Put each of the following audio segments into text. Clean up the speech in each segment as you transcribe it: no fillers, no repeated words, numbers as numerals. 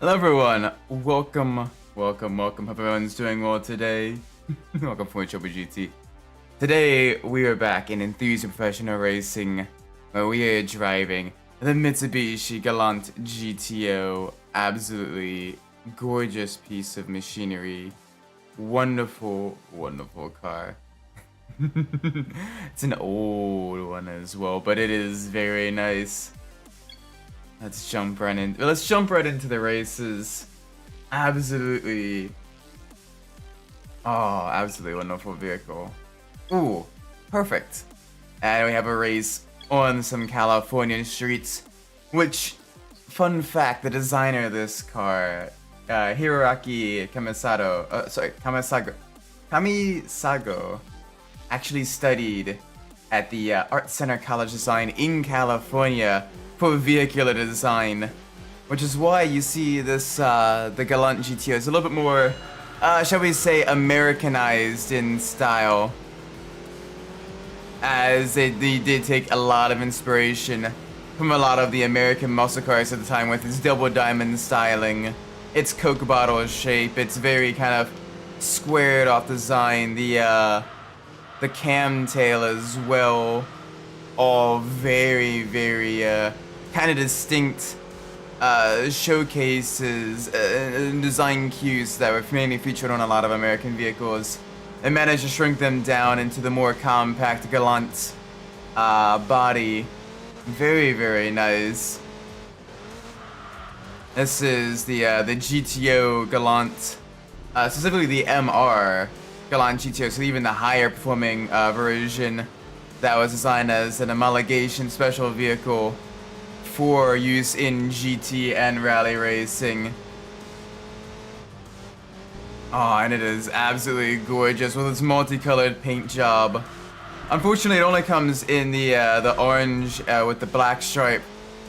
Hello everyone, welcome. Hope everyone's doing well today. Welcome for Mitsubishi GT. Today we are back in Enthusia Professional Racing, where we are driving the Mitsubishi Galant GTO. Absolutely gorgeous piece of machinery. Wonderful, wonderful car. It's an old one as well, but it is very nice. Let's jump right into the races. Absolutely. Oh, absolutely wonderful vehicle. Ooh, perfect. And we have a race on some Californian streets, which, fun fact, the designer of this car, Hiroaki Kamisago, actually studied at the Art Center College Design in California for vehicular design, which is why you see this, the Galant GTO is a little bit more, shall we say, Americanized in style, as they did take a lot of inspiration from a lot of the American muscle cars at the time with its double diamond styling, its Coke bottle shape, its very kind of squared off design, the cam tail as well, all very, very, kind of distinct showcases and design cues that were mainly featured on a lot of American vehicles. They managed to shrink them down into the more compact Galant body. Very, very nice. This is the GTO Galant, specifically the MR Galant GTO, so even the higher performing version that was designed as an homologation special vehicle for use in GT and rally racing. Oh, and it is absolutely gorgeous with its multicolored paint job. Unfortunately, it only comes in the orange with the black stripe,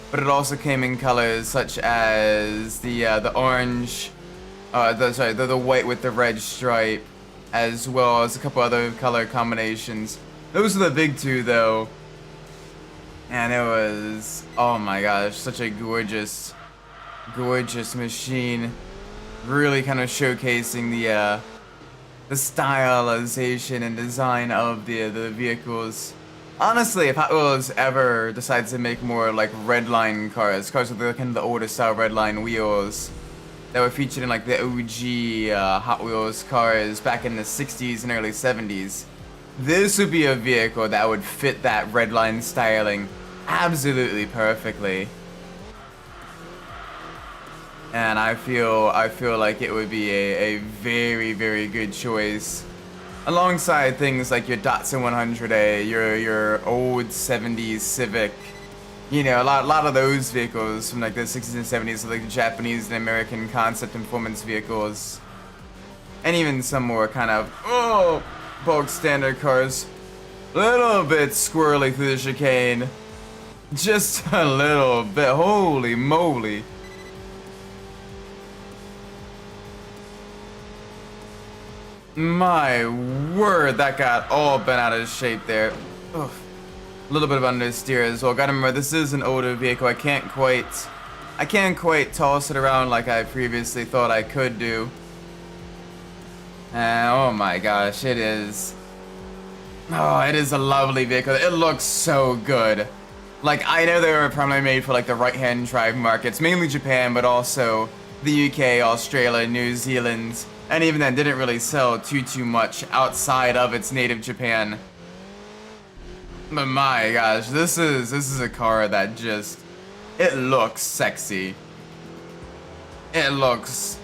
but it also came in colors such as the orange, the white with the red stripe, as well as a couple other color combinations. Those are the big two, though. And it was, oh my gosh, such a gorgeous, gorgeous machine. Really kind of showcasing the stylization and design of the vehicles. Honestly, if Hot Wheels ever decides to make more like redline cars with the kind of the older style redline wheels that were featured in like the OG Hot Wheels cars back in the 60s and early 70s, this would be a vehicle that would fit that redline styling absolutely perfectly. And I feel like it would be a very, very good choice alongside things like your Datsun 100A, your old 70s Civic, you know, a lot of those vehicles from like the 60s and 70s, so like the Japanese and American concept and performance vehicles, and even some more kind of bulk standard cars. Little bit squirrely through the chicane, just a little bit. Holy moly! My word, that got all bent out of shape there. Ugh. A little bit of understeer as well. Gotta remember, this is an older vehicle. I can't quite toss it around like I previously thought I could do. And oh my gosh, it is. Oh, it is a lovely vehicle. It looks so good. Like, I know they were primarily made for like the right-hand drive markets, mainly Japan, but also the UK, Australia, New Zealand. And even then, didn't really sell too much outside of its native Japan. But my gosh, this is a car that just, it looks sexy. It looks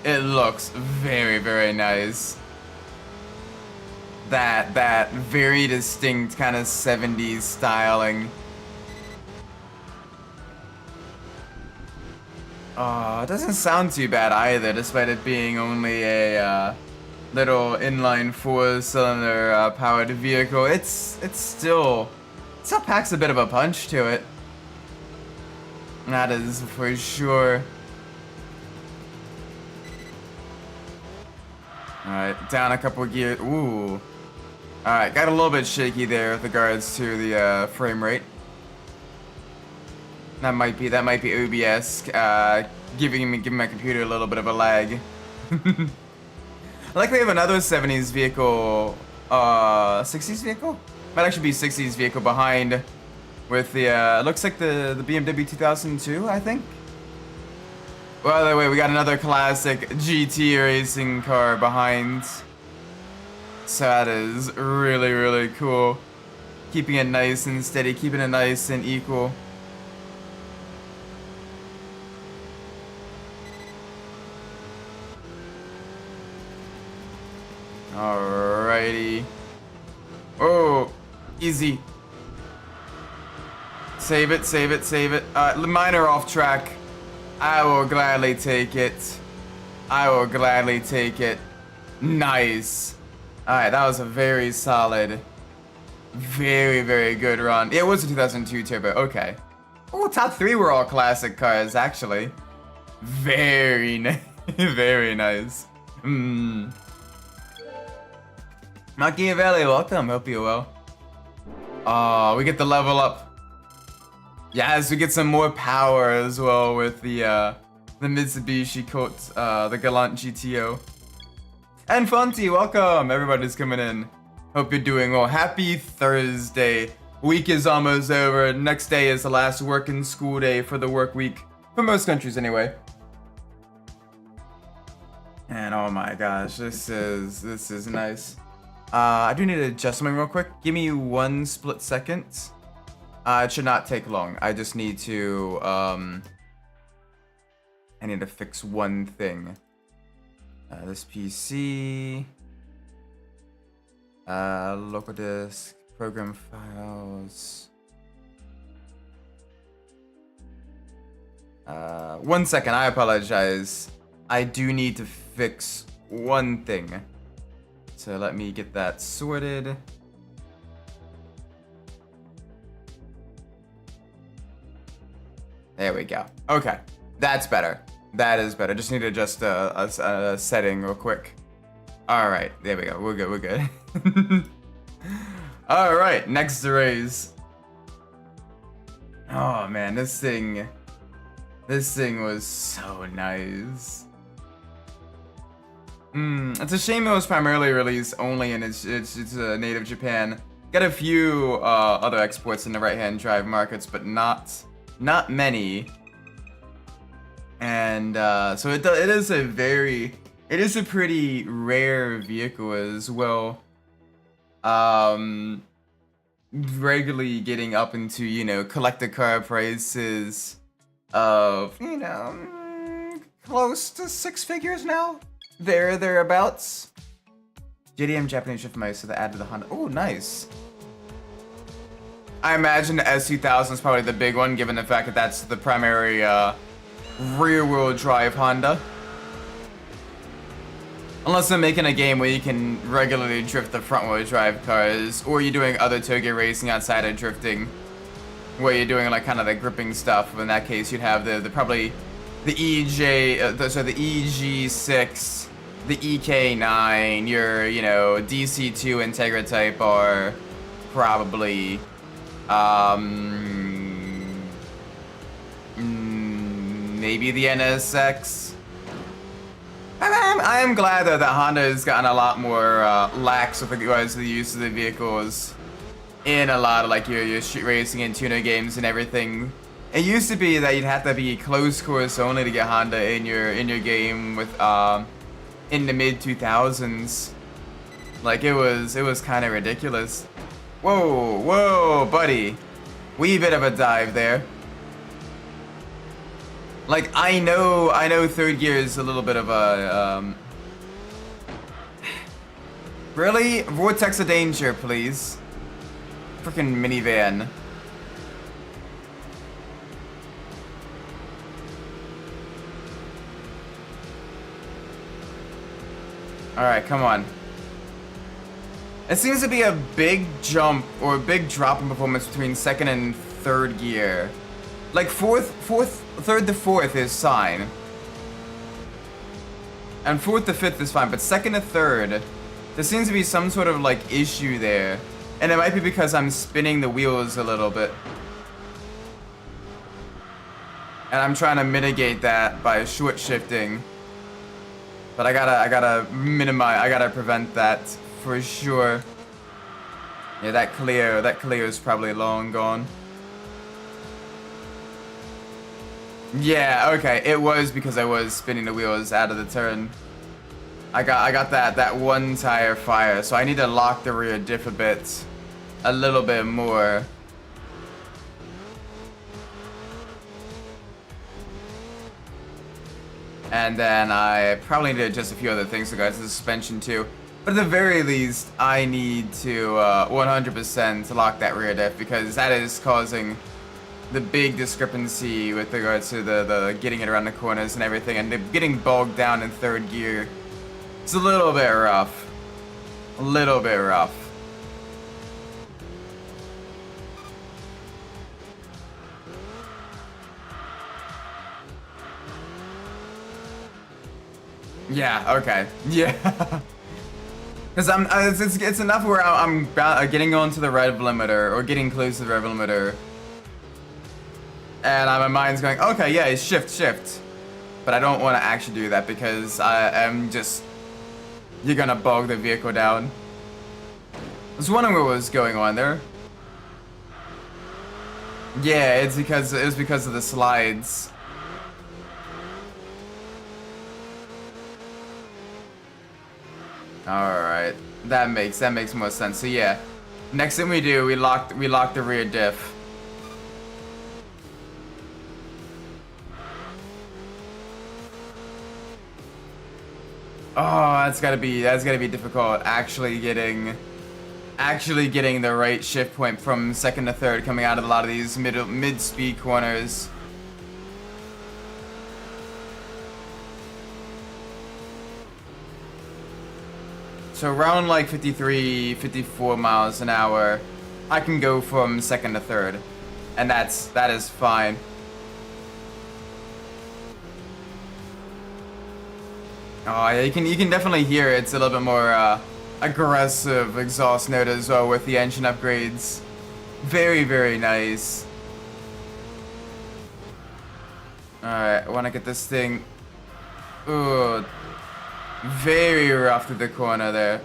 very, very nice. That very distinct kind of 70s styling. Oh, it doesn't sound too bad either, despite it being only a little inline four-cylinder powered vehicle. It still packs a bit of a punch to it. That is for sure. Alright, down a couple gears. Ooh. Alright, got a little bit shaky there with regards to the frame rate. That might be OBS giving my computer a little bit of a lag. I like we have another 70s vehicle, 60s vehicle? Might actually be 60s vehicle behind with the, looks like the BMW 2002, I think? Well, by the way, we got another classic GT racing car behind. So that is really, really cool. Keeping it nice and steady, keeping it nice and equal. Alrighty. Oh, easy. Save it, save it, save it. Mine are off track. I will gladly take it. I will gladly take it. Nice. Alright, that was a very solid, very, very good run. Yeah, it was a 2002 Turbo. Okay. Oh, top 3 were all classic cars, actually. Very nice. Very nice. Machiavelli, welcome. Hope you're well. Oh, we get the level up. Yes, we get some more power as well with the Mitsubishi the Galant GTO. And Fonty, welcome. Everybody's coming in. Hope you're doing well. Happy Thursday. Week is almost over. Next day is the last working school day for the work week. For most countries, anyway. And oh my gosh, this is nice. I do need to adjust something real quick. Give me 1 split second. It should not take long. I just need to, I need to fix one thing. This PC. Local disk, program files. 1 second, I apologize. I do need to fix one thing. So let me get that sorted. There we go. Okay, that's better. That is better. Just need to adjust a setting real quick. All right, there we go. We're good. We're good. All right, next race. Oh man, this thing was so nice. It's a shame it was primarily released only in its native Japan. Got a few other exports in the right-hand drive markets, but not many. And so it is a pretty rare vehicle as well. Regularly getting up into, you know, collector car prices of, you know, close to 6 figures now. Thereabouts. JDM Japanese shift mice, so they added the Honda. Oh, nice. I imagine the S2000 is probably the big one, given the fact that that's the primary rear-wheel drive Honda. Unless they're making a game where you can regularly drift the front-wheel drive cars, or you're doing other toge racing outside of drifting, where you're doing like kind of the gripping stuff. In that case, you'd have the probably the the EG6, the EK9, your, you know, DC2 Integra type are probably maybe the NSX. I am glad though that Honda has gotten a lot more lax with regards to the use of the vehicles in a lot of like your street racing and tuner games and everything. It used to be that you'd have to be close course only to get Honda in your game with in the mid 2000s. Like it was kind of ridiculous. Whoa, buddy. Wee bit of a dive there. Like I know third gear is a little bit of a really? Vortex of danger, please. Freaking minivan. Alright, come on. It seems to be a big jump or a big drop in performance between second and third gear. Like third to fourth is fine. And fourth to fifth is fine, but second to third, there seems to be some sort of like issue there. And it might be because I'm spinning the wheels a little bit. And I'm trying to mitigate that by short shifting. But I gotta minimize, I gotta prevent that for sure. Yeah, that clear is probably long gone. Yeah, okay, it was because I was spinning the wheels out of the turn. I got that one tire fire, so I need to lock the rear diff a little bit more. And then I probably need to adjust a few other things regards to the suspension too. But at the very least, I need to 100% lock that rear diff because that is causing the big discrepancy with regards to the getting it around the corners and everything, and getting bogged down in third gear. It's a little bit rough. A little bit rough. Yeah, okay. Yeah. Because it's enough where I'm getting onto the rev limiter, or getting close to the rev limiter. And my mind's going, okay, yeah, it's shift. But I don't want to actually do that because I am just... You're gonna bog the vehicle down. I was wondering what was going on there. Yeah, it was because of the slides. Alright. That makes more sense. So yeah. Next thing we do, we lock the rear diff. Oh, that's gotta be difficult. Actually getting the right shift point from second to third coming out of a lot of these mid-speed corners. So around like 53, 54 miles an hour, I can go from second to third, and that is fine. Oh yeah, you can definitely hear it's a little bit more aggressive exhaust note as well with the engine upgrades. Very, very nice. Alright, I want to get this thing. Ooh, very rough through the corner there.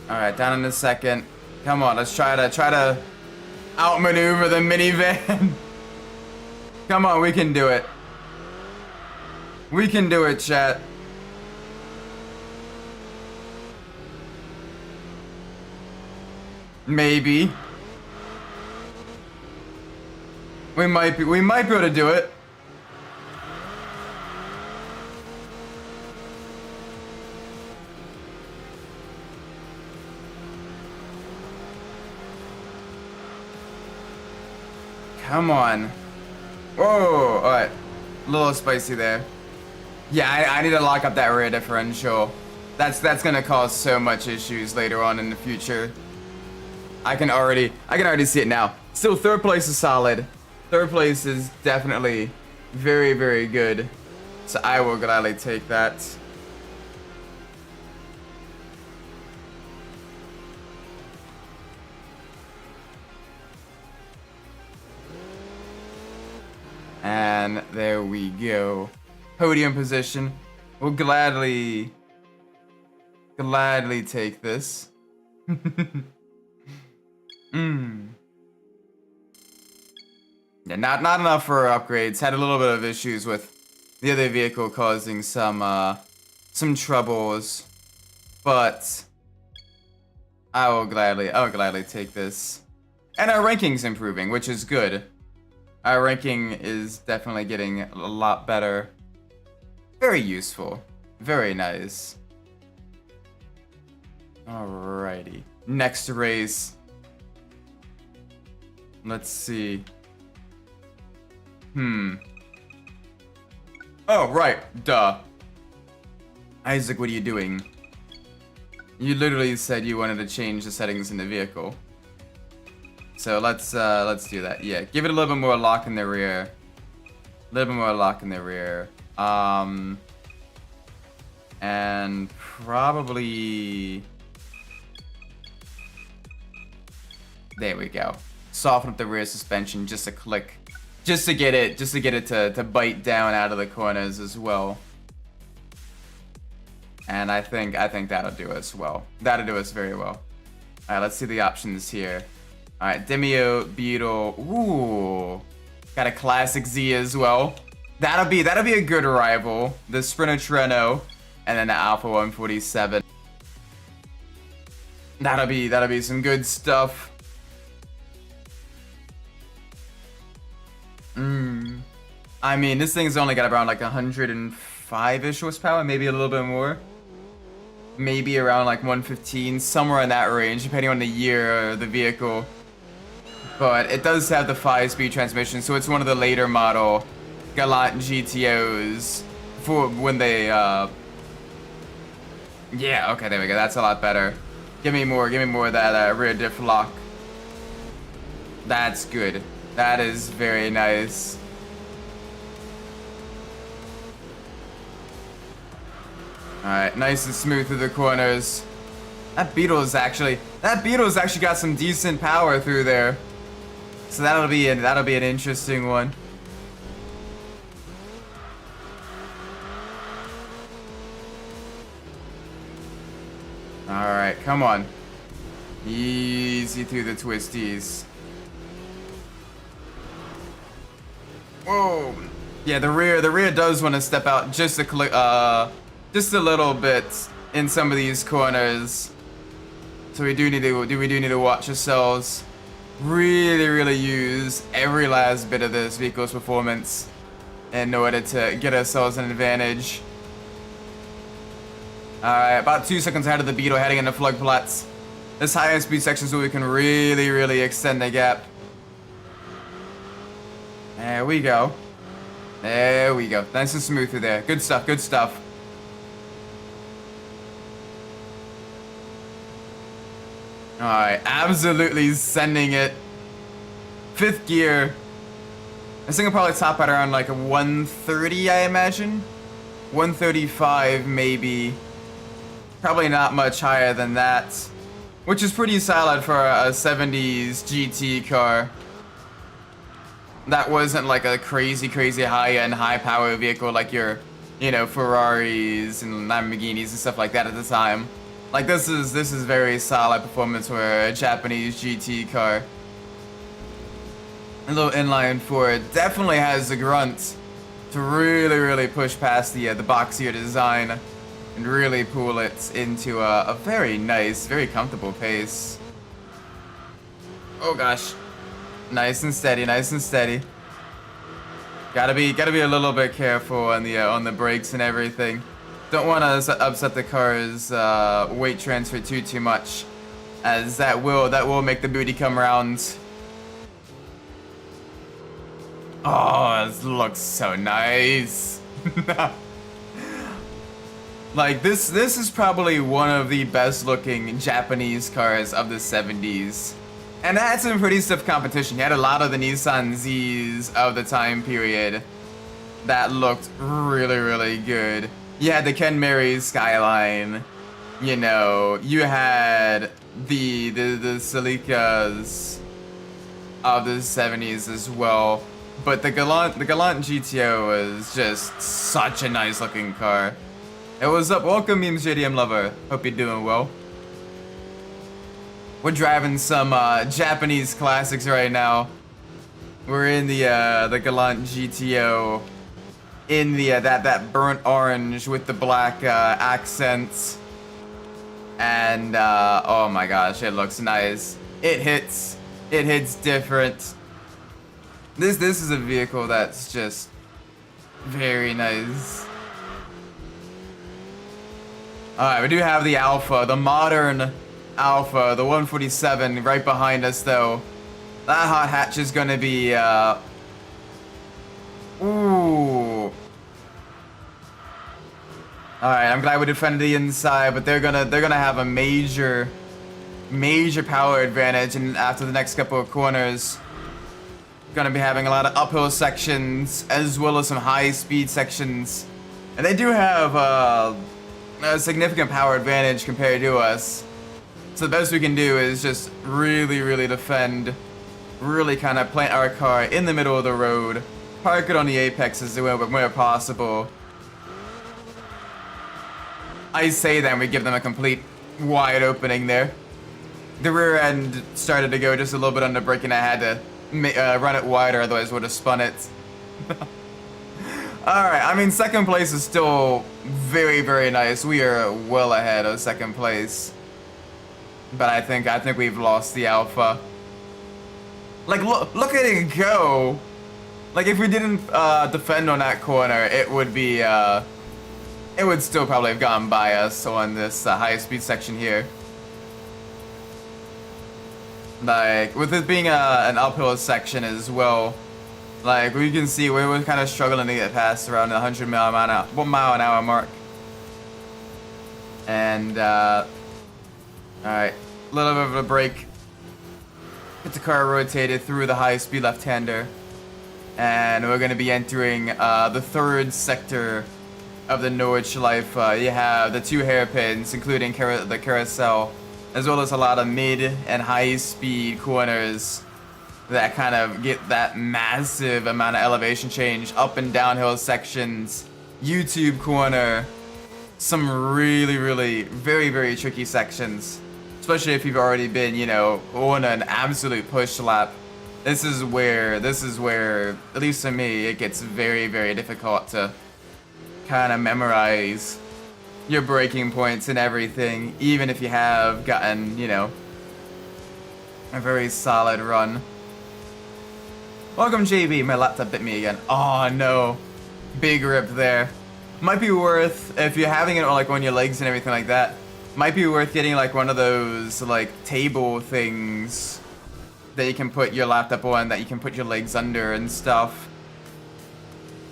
Alright, down in a second. Come on, let's try to outmaneuver the minivan. Come on, we can do it. We can do it, chat. Maybe. We might be able to do it. Come on. Whoa, alright. A little spicy there. Yeah, I need to lock up that rear differential. That's gonna cause so much issues later on in the future. I can already see it now. Still, third place is solid. Third place is definitely very, very good. So I will gladly take that. And there we go. Podium position. We'll gladly take this. Yeah, not enough for upgrades. Had a little bit of issues with the other vehicle causing some troubles, but I'll gladly take this. And our ranking's improving, which is good. Our ranking is definitely getting a lot better. Very useful. Very nice. Alrighty. Next race. Let's see. Oh, right. Duh. Isaac, what are you doing? You literally said you wanted to change the settings in the vehicle. So let's do that. Yeah, give it a little bit more lock in the rear. A little bit more lock in the rear. And probably There we go. Soften up the rear suspension just a click. Just to get it to bite down out of the corners as well. And I think that'll do us well. That'll do us very well. Alright, let's see the options here. Alright, Demio, Beetle. Ooh. Got a classic Z as well. That'll be a good rival. The Sprinter Treno and then the Alpha 147. That'll be some good stuff. I mean, this thing's only got around like 105-ish horsepower, maybe a little bit more. Maybe around like 115, somewhere in that range, depending on the year of the vehicle. But it does have the 5-speed transmission, so it's one of the later model Galant GTOs for when they, yeah, okay, there we go, that's a lot better. Give me more of that rear diff lock. That's good. That is very nice. Alright, nice and smooth through the corners. That Beetle's actually got some decent power through there. So that'll be an interesting one. Alright, come on. Easy through the twisties. Whoa. Yeah, the rear does want to step out just a little bit in some of these corners. So we do need to watch ourselves. Really use every last bit of this vehicle's performance in order to get ourselves an advantage. Alright, about 2 seconds ahead of the Beetle heading into Flugplatz. This higher speed section is where we can really extend the gap. There we go. There we go. Nice and smooth through there. Good stuff, good stuff. Alright, absolutely sending it. 5th gear. This thing will probably top at around like a 130, I imagine. 135 maybe. Probably not much higher than that. Which is pretty solid for a 70s GT car. That wasn't like a crazy high-end, high-power vehicle like your, you know, Ferraris and Lamborghinis and stuff like that at the time. Like this is very solid performance for a Japanese GT car. A little inline Ford definitely has the grunt to really push past the boxier design and really pull it into a very nice, very comfortable pace. Oh gosh. Nice and steady, nice and steady. Gotta be a little bit careful on the brakes and everything. Don't want to upset the car's weight transfer too much, as that will make the booty come around. Oh, this looks so nice. Like this is probably one of the best looking Japanese cars of the 70s. And it had some pretty stiff competition. You had a lot of the Nissan Zs of the time period that looked really good. You had the Ken Mary Skyline, you know, you had the Celicas of the 70s as well. But the Galant GTO was just such a nice looking car. Hey, what's up? Welcome, Memes JDM lover. Hope you're doing well. We're driving some Japanese classics right now. We're in the Galant GTO, in the that burnt orange with the black accents, and oh my gosh, it looks nice. It hits different. This is a vehicle that's just very nice. All right, we do have the Alpha, the modern Alpha, the 147 right behind us though. That hot hatch is gonna be ooh. Alright, I'm glad we defended the inside, but they're gonna have a major power advantage, and after the next couple of corners gonna be having a lot of uphill sections as well as some high speed sections. And they do have a significant power advantage compared to us. So the best we can do is just really defend, really kind of plant our car in the middle of the road, park it on the apexes where possible. I say then we give them a complete wide opening there. The rear end started to go just a little bit under brake and I had to run it wider, otherwise would have spun it. Alright, I mean, second place is still very nice. We are well ahead of second place. But I think we've lost the alpha. Like, look at it go! Like, if we didn't defend on that corner, it would be, it would still probably have gone by us on this high-speed section here. Like, with it being an uphill section as well, like, we can see we were kind of struggling to get past around the 1 mile an hour mark. And, alright, a little bit of a break. Get the car rotated through the high-speed left-hander. And we're going to be entering the third sector of the Nordschleife. You have the 2 hairpins, including the carousel, as well as a lot of mid and high-speed corners that kind of get that massive amount of elevation change, up and downhill sections, YouTube corner, some really very tricky sections, especially if you've already been, you know, on an absolute push lap. This is where, at least for me, it gets very difficult to kind of memorize your braking points and everything, even if you have gotten, you know, a very solid run. Welcome, JB. My laptop bit me again. Oh no, big rip there. Might be worth, if you're having it like on your legs and everything like that, might be worth getting like one of those like table things that you can put your laptop on, that you can put your legs under and stuff.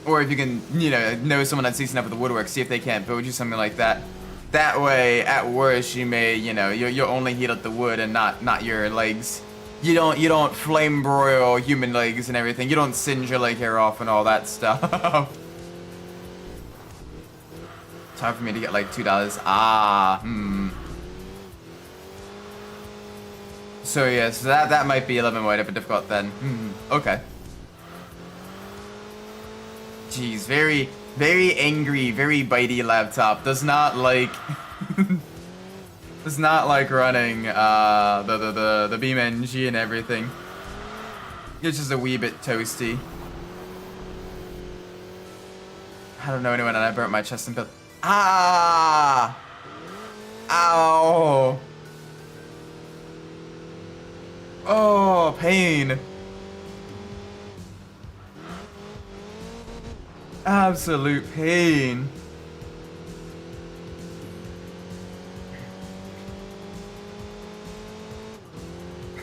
Or if you can, you know someone that's decent enough with the woodwork, see if they can't build you something like that. That way, at worst, you may, you know, you'll only heat up the wood and not your legs. You don't flame broil human legs and everything. You don't singe your leg hair off and all that stuff. It's hard for me to get like $2. So yes, that might be a little bit more difficult then. Okay. Jeez, very angry, very bitey laptop. Does not like does not like running the BeamNG and everything. It's just a wee bit toasty. I don't know anyone and I burnt my chest and built. Ah! Ow! Oh, pain. Absolute pain.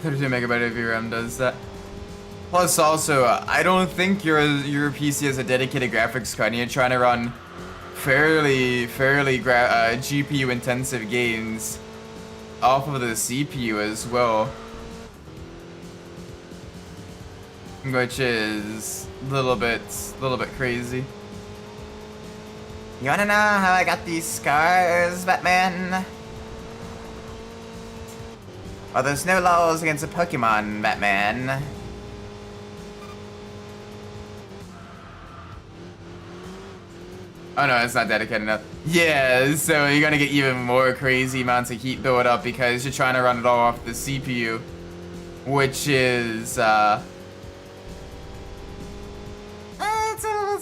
$32 megabyte of VRAM does that. Plus, also, I don't think your PC has a dedicated graphics card, and you're trying to run fairly GPU intensive games off of the CPU as well, which is a little bit crazy. You wanna know how I got these scars, Batman? Well, there's no laws against a Pokemon, Batman. Oh no, it's not dedicated enough. Yeah, so you're gonna get even more crazy amounts of heat build up because you're trying to run it all off the CPU, which is it's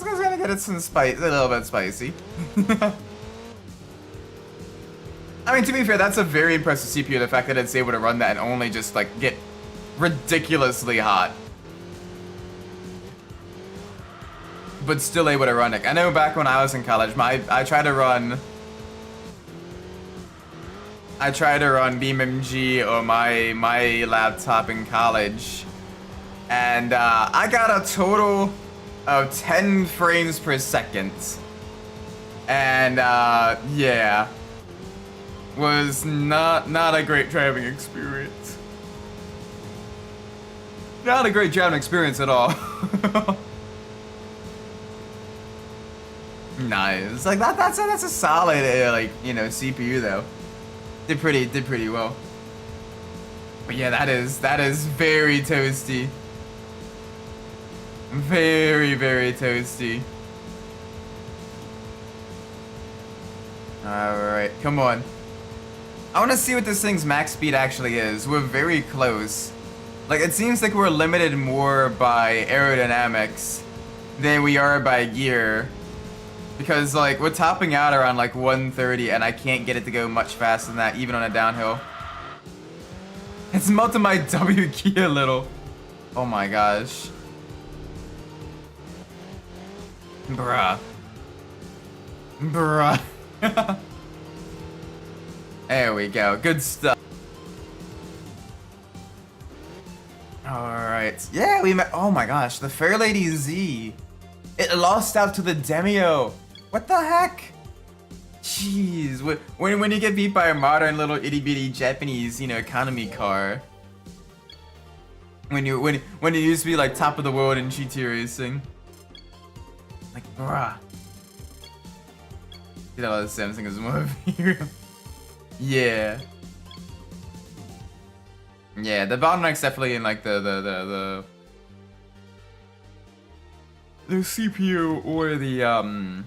gonna get it some spice, a little bit spicy. I mean, to be fair, that's a very impressive CPU. The fact that it's able to run that and only just like get ridiculously hot, but still able to run it. I know back when I was in college, I tried to run BeamNG on my laptop in college, and I got a total of 10 frames per second, and yeah, was not a great driving experience. Not a great driving experience at all. Nice. Like that's a solid like, you know, CPU though. Did pretty well. But yeah, that is very toasty. Very, very toasty. Alright, come on. I want to see what this thing's max speed actually is. We're very close. Like, it seems like we're limited more by aerodynamics than we are by gear. Because, like, we're topping out around, like, 130, and I can't get it to go much faster than that, even on a downhill. It's melted my W key a little. Oh my gosh. Bruh. Bruh. There we go. Good stuff. Alright. Yeah, we met. Oh my gosh. The Fair Lady Z. It lost out to the Demio. What the heck? Jeez. When you get beat by a modern little itty bitty Japanese, you know, economy car. When you used to be like top of the world in GT racing. Like, bruh. You know, the Samsung is more of a hero. Yeah. Yeah, the bottleneck's definitely in like the CPU or the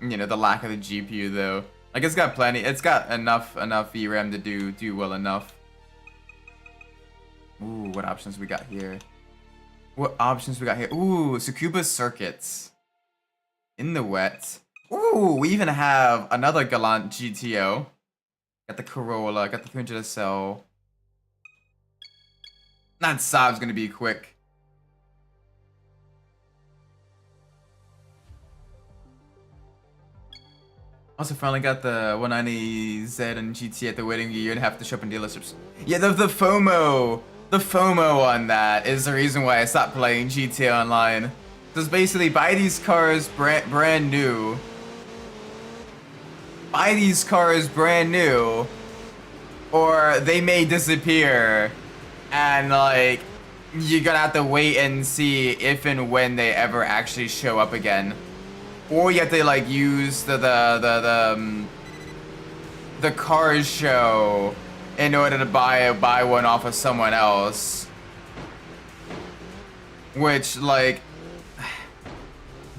you know, the lack of the GPU though. Like it's got enough VRAM to do well enough. Ooh, what options we got here? What options we got here? Ooh, Tsukuba circuits. In the wet. Ooh, we even have another Galant GTO. Got the Corolla, got the 300 SL. That Saab's gonna be quick. Also finally got the 190Z and GT at the waiting year and have to show up in dealerships. Yeah, the FOMO! The FOMO on that is the reason why I stopped playing GTA Online. Because basically, buy these cars brand new. Buy these cars brand new, or they may disappear, and like you're gonna have to wait and see if and when they ever actually show up again, or you have to like use the car show in order to buy one off of someone else, which like,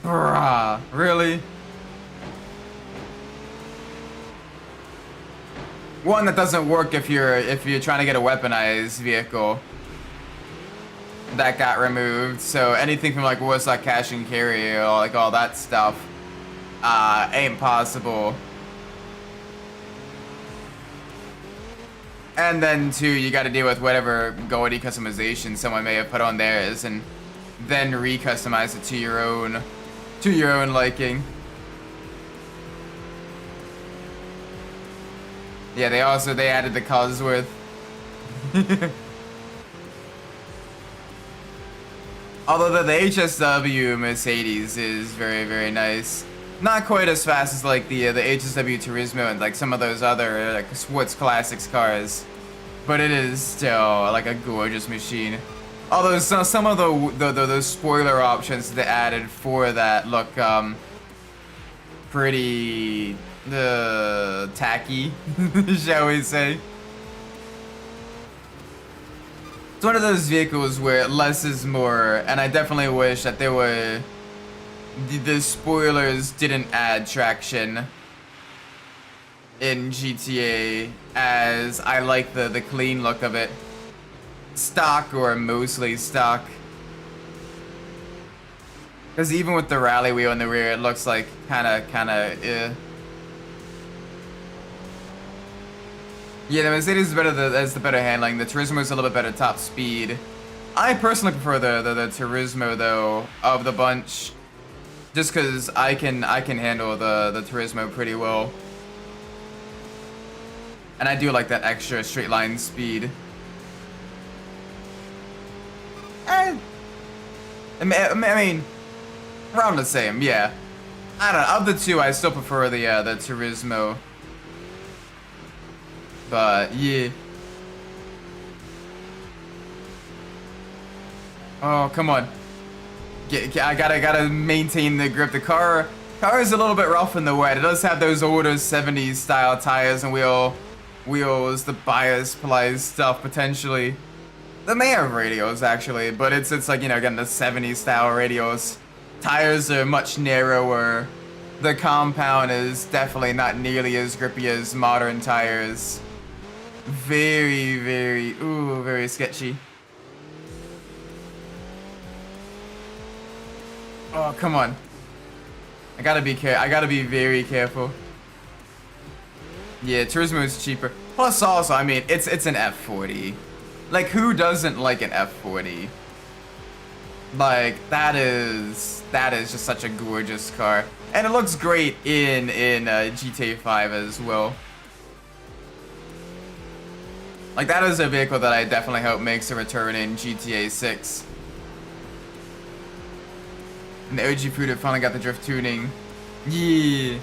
bruh, really? One that doesn't work if you're trying to get a weaponized vehicle. That got removed. So anything from like Warsaw Cash and Carry or like all that stuff ain't possible. And then two, you got to deal with whatever gaudy customization someone may have put on theirs, and then re-customize it to your own liking. Yeah, they added the Cosworth. Although the HSW Mercedes is very, very nice. Not quite as fast as like the HSW Turismo and like some of those other like sports classics cars, but it is still like a gorgeous machine. Although some of those spoiler options they added for that look pretty tacky, shall we say. It's one of those vehicles where less is more, and I definitely wish that there were the spoilers didn't add traction in GTA, as I like the clean look of it. Stock or mostly stock. Because even with the rally wheel in the rear, it looks like kinda Yeah, the Mercedes is better. That's the better handling. The Turismo is a little bit better top speed. I personally prefer the Turismo though of the bunch, just because I can handle the Turismo pretty well, and I do like that extra straight line speed. I mean, around the same, yeah. I don't know. Of the two, I still prefer the Turismo. But yeah. Oh, come on. I gotta maintain the grip. The car is a little bit rough in the wet. It does have those older 70s style tires, and we'll wheels, the bias ply stuff potentially. They may have radios actually, but it's like, you know, again, the 70s style radios. Tires are much narrower. The compound is definitely not nearly as grippy as modern tires. Very, very sketchy. Oh, come on. I gotta be very careful. Yeah, Turismo is cheaper. Plus also, I mean, it's an F40. Like, who doesn't like an F40? Like, that is just such a gorgeous car. And it looks great in GTA 5 as well. Like, that is a vehicle that I definitely hope makes a return in GTA 6. And the OG Fudo finally got the drift tuning. Yeah.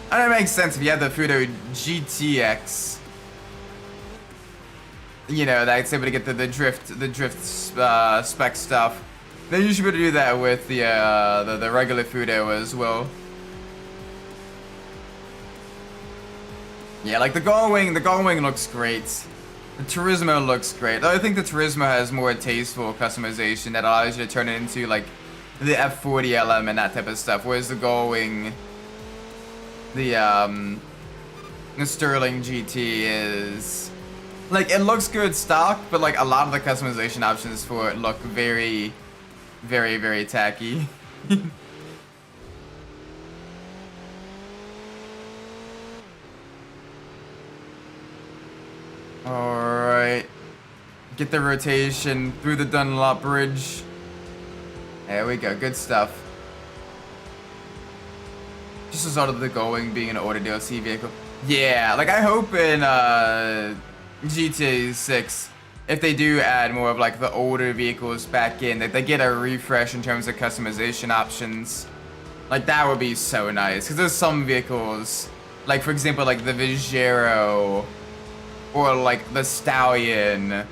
And it makes sense if you have the Fudo GTX. You know, that's able to get the drift spec stuff. Then you should be able to do that with the regular Fudo as well. Yeah, like the Gullwing looks great. The Turismo looks great. I think the Turismo has more tasteful customization that allows you to turn it into like the F40 LM and that type of stuff. Whereas the Gullwing, the Sterling GT is like, it looks good stock, but like a lot of the customization options for it look very tacky. Alright. Get the rotation through the Dunlop Bridge. There we go, good stuff. Just as out of the Gullwing being an order DLC vehicle. Yeah, like I hope in GTA 6, if they do add more of like the older vehicles back in, that they get a refresh in terms of customization options. Like that would be so nice, because there's some vehicles, like for example like the Vigero, or like the Stallion,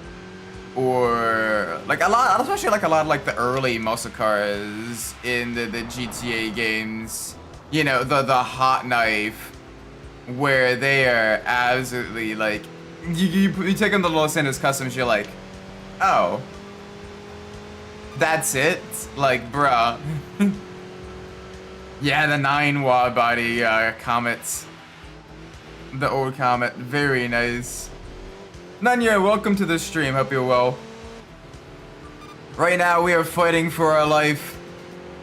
or like a lot, especially like a lot of like the early muscle cars in the GTA games. You know, the Hot Knife, where they are absolutely like, you take them to Los Angeles Customs, you're like, oh, that's it? Like, bruh. Yeah, the 9 wide body Comet. The old Comet, very nice. Nanya, welcome to the stream, hope you're well. Right now we are fighting for our life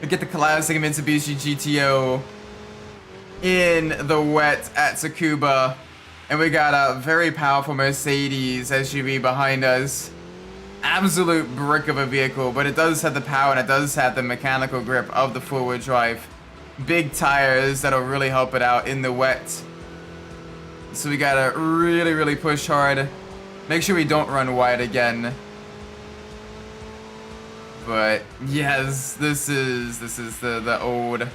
to get the classic Mitsubishi GTO in the wet at Tsukuba. And we got a very powerful Mercedes SUV behind us. Absolute brick of a vehicle, but it does have the power and it does have the mechanical grip of the four-wheel drive. Big tires that'll really help it out in the wet. So we gotta really push hard. Make sure we don't run wide again. But yes, this is the old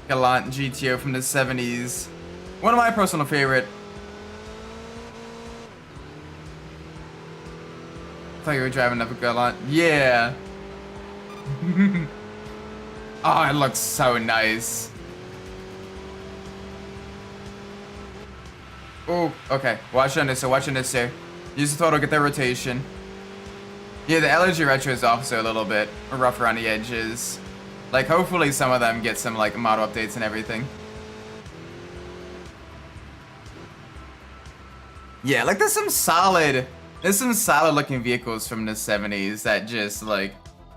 Galant GTO from the 70s. One of my personal favorite. I thought you were driving up a Galant. Yeah. Oh, it looks so nice. Oh, okay. Watch on this, watch on this here. Use the throttle, get that rotation. Yeah, the LG Retro is also a little bit rough around the edges. Like, hopefully some of them get some, like, model updates and everything. Yeah, like, there's some solid looking vehicles from the 70s that just, like,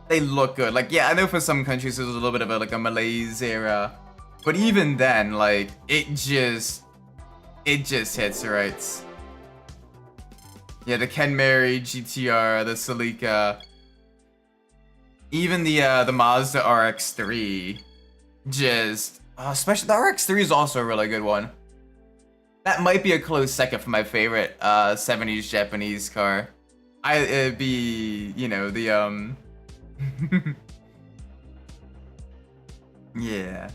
they look good. Like, yeah, I know for some countries there's a little bit of a, like, a malaise era. But even then, like, it just hits right. Yeah, the Ken Mary GTR, the Celica, even the Mazda RX-3, just, especially the RX-3 is also a really good one. That might be a close second for my favorite 70s Japanese car. It'd be, you know, the yeah.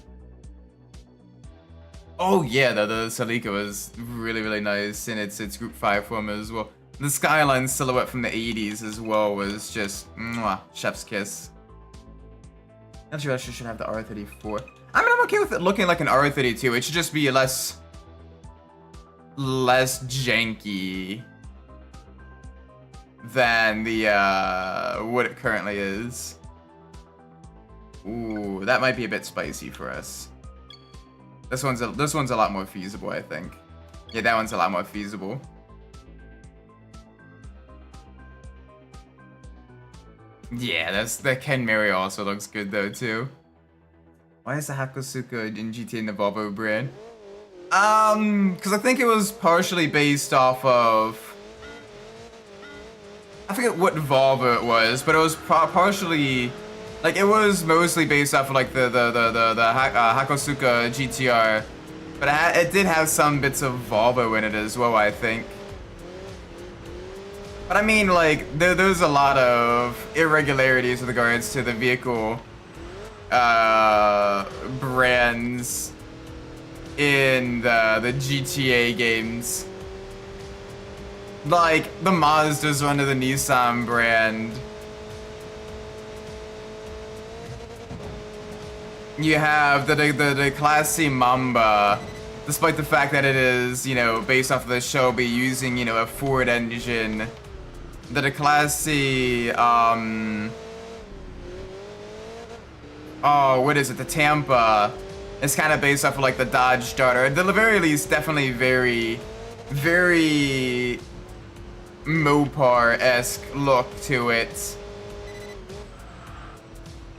Oh yeah, the Celica was really nice in its Group 5 form as well. The Skyline silhouette from the 80s as well was just, mwah, chef's kiss. Actually, I should have the R34. I mean, I'm okay with it looking like an R32. It should just be less less janky than the what it currently is. Ooh, that might be a bit spicy for us. This one's a lot more feasible, I think. Yeah, that one's a lot more feasible. Yeah, the Ken Mary also looks good though too. Why is the Hakosuka in GTA in the Volvo brand? Because I think it was partially based off of, I forget what Volvo it was, but it was partially, like, it was mostly based off of like the Hakosuka GTR, but it did have some bits of Volvo in it as well, I think. But I mean, like, there's a lot of irregularities with regards to the vehicle brands in the GTA games. Like, the Mazda's under the Nissan brand. You have the Class C Mamba, despite the fact that it is, you know, based off of the Shelby using, you know, a Ford engine. The Class C, oh, what is it? The Tampa is kind of based off of like the Dodge Darter. At the very least, definitely very, very Mopar-esque look to it.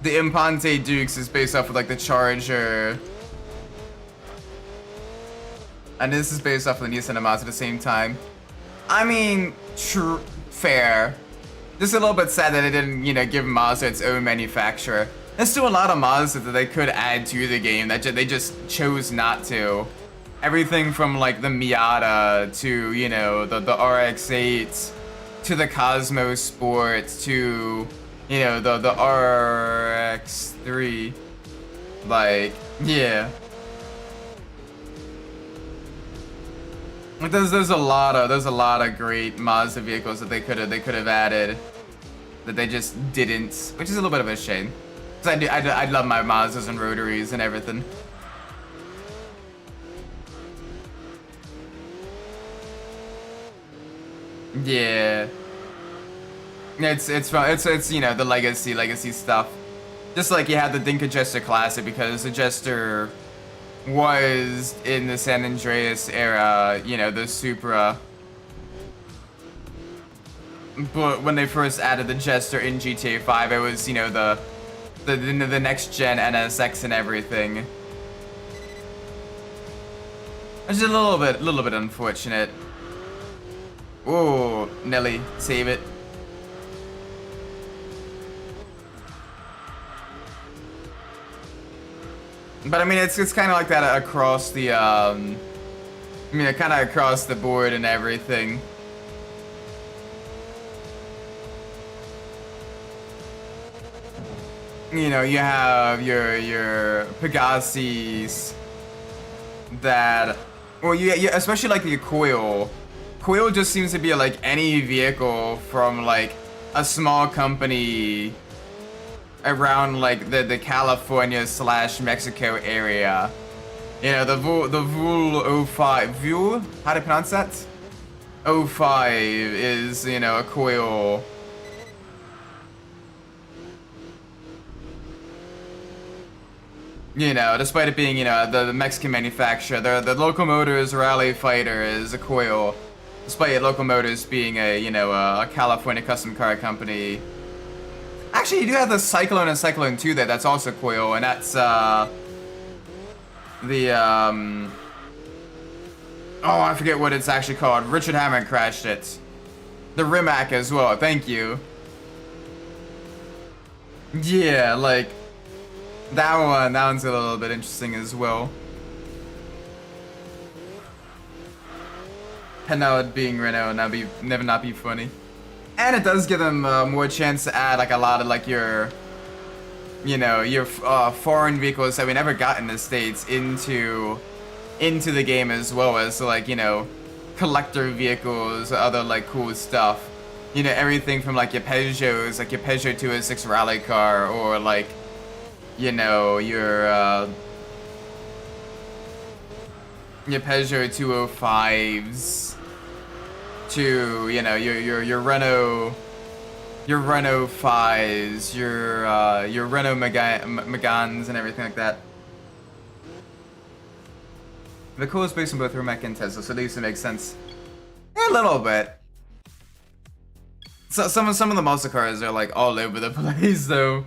The Impante Dukes is based off of like the Charger. And this is based off of the Nissan and Mazda at the same time. I mean, fair. Just a little bit sad that it didn't, you know, give Mazda its own manufacturer. There's still a lot of Mazda that they could add to the game that they just chose not to. Everything from like the Miata to, you know, the RX-8 to the Cosmo Sport to, you know, the RX-3. Like, yeah. There's a lot of great Mazda vehicles that they could have added that they just didn't, which is a little bit of a shame. Cause I love my Mazdas and rotaries and everything. Yeah. It's you know, the legacy stuff. Just like you had the Dinka Jester Classic because the Jester was in the San Andreas era, you know, the Supra. But when they first added the Jester in GTA 5, it was, you know, the next gen NSX and everything. Which is a little bit unfortunate. Ooh, Nelly, save it. But I mean, it's kind of like that across the, I mean, kind of across the board and everything. You know, you have your Pegasus that, well, you especially like the Coil. Coil just seems to be like any vehicle from like a small company around like the California / Mexico area. You know, the Vul 05, Vul? How do you pronounce that? 05 is, you know, a Coil. You know, despite it being, you know, the Mexican manufacturer, the Locomotors Rally Fighter is a Coil. Despite Locomotors being a, you know, a California custom car company. Actually, you do have the Cyclone and Cyclone 2 there, that's also Coil, and that's, oh, I forget what it's actually called. Richard Hammond crashed it. The Rimac as well, thank you. Yeah, like, that one's a little bit interesting as well. Renault being Renault, never not be funny. And it does give them more chance to add like a lot of like your, you know, your foreign vehicles that we never got in the States into the game, as well as like, you know, collector vehicles, other like cool stuff. You know, everything from like your Peugeots, like your Peugeot 206 rally car, or like, you know, your your Peugeot 205s to, you know, your Renault 5s, your Renault Megans and everything like that. The coolest based on both Rimac and Tesla, so at least it makes sense. A little bit. So some of the muscle cars are like all over the place though.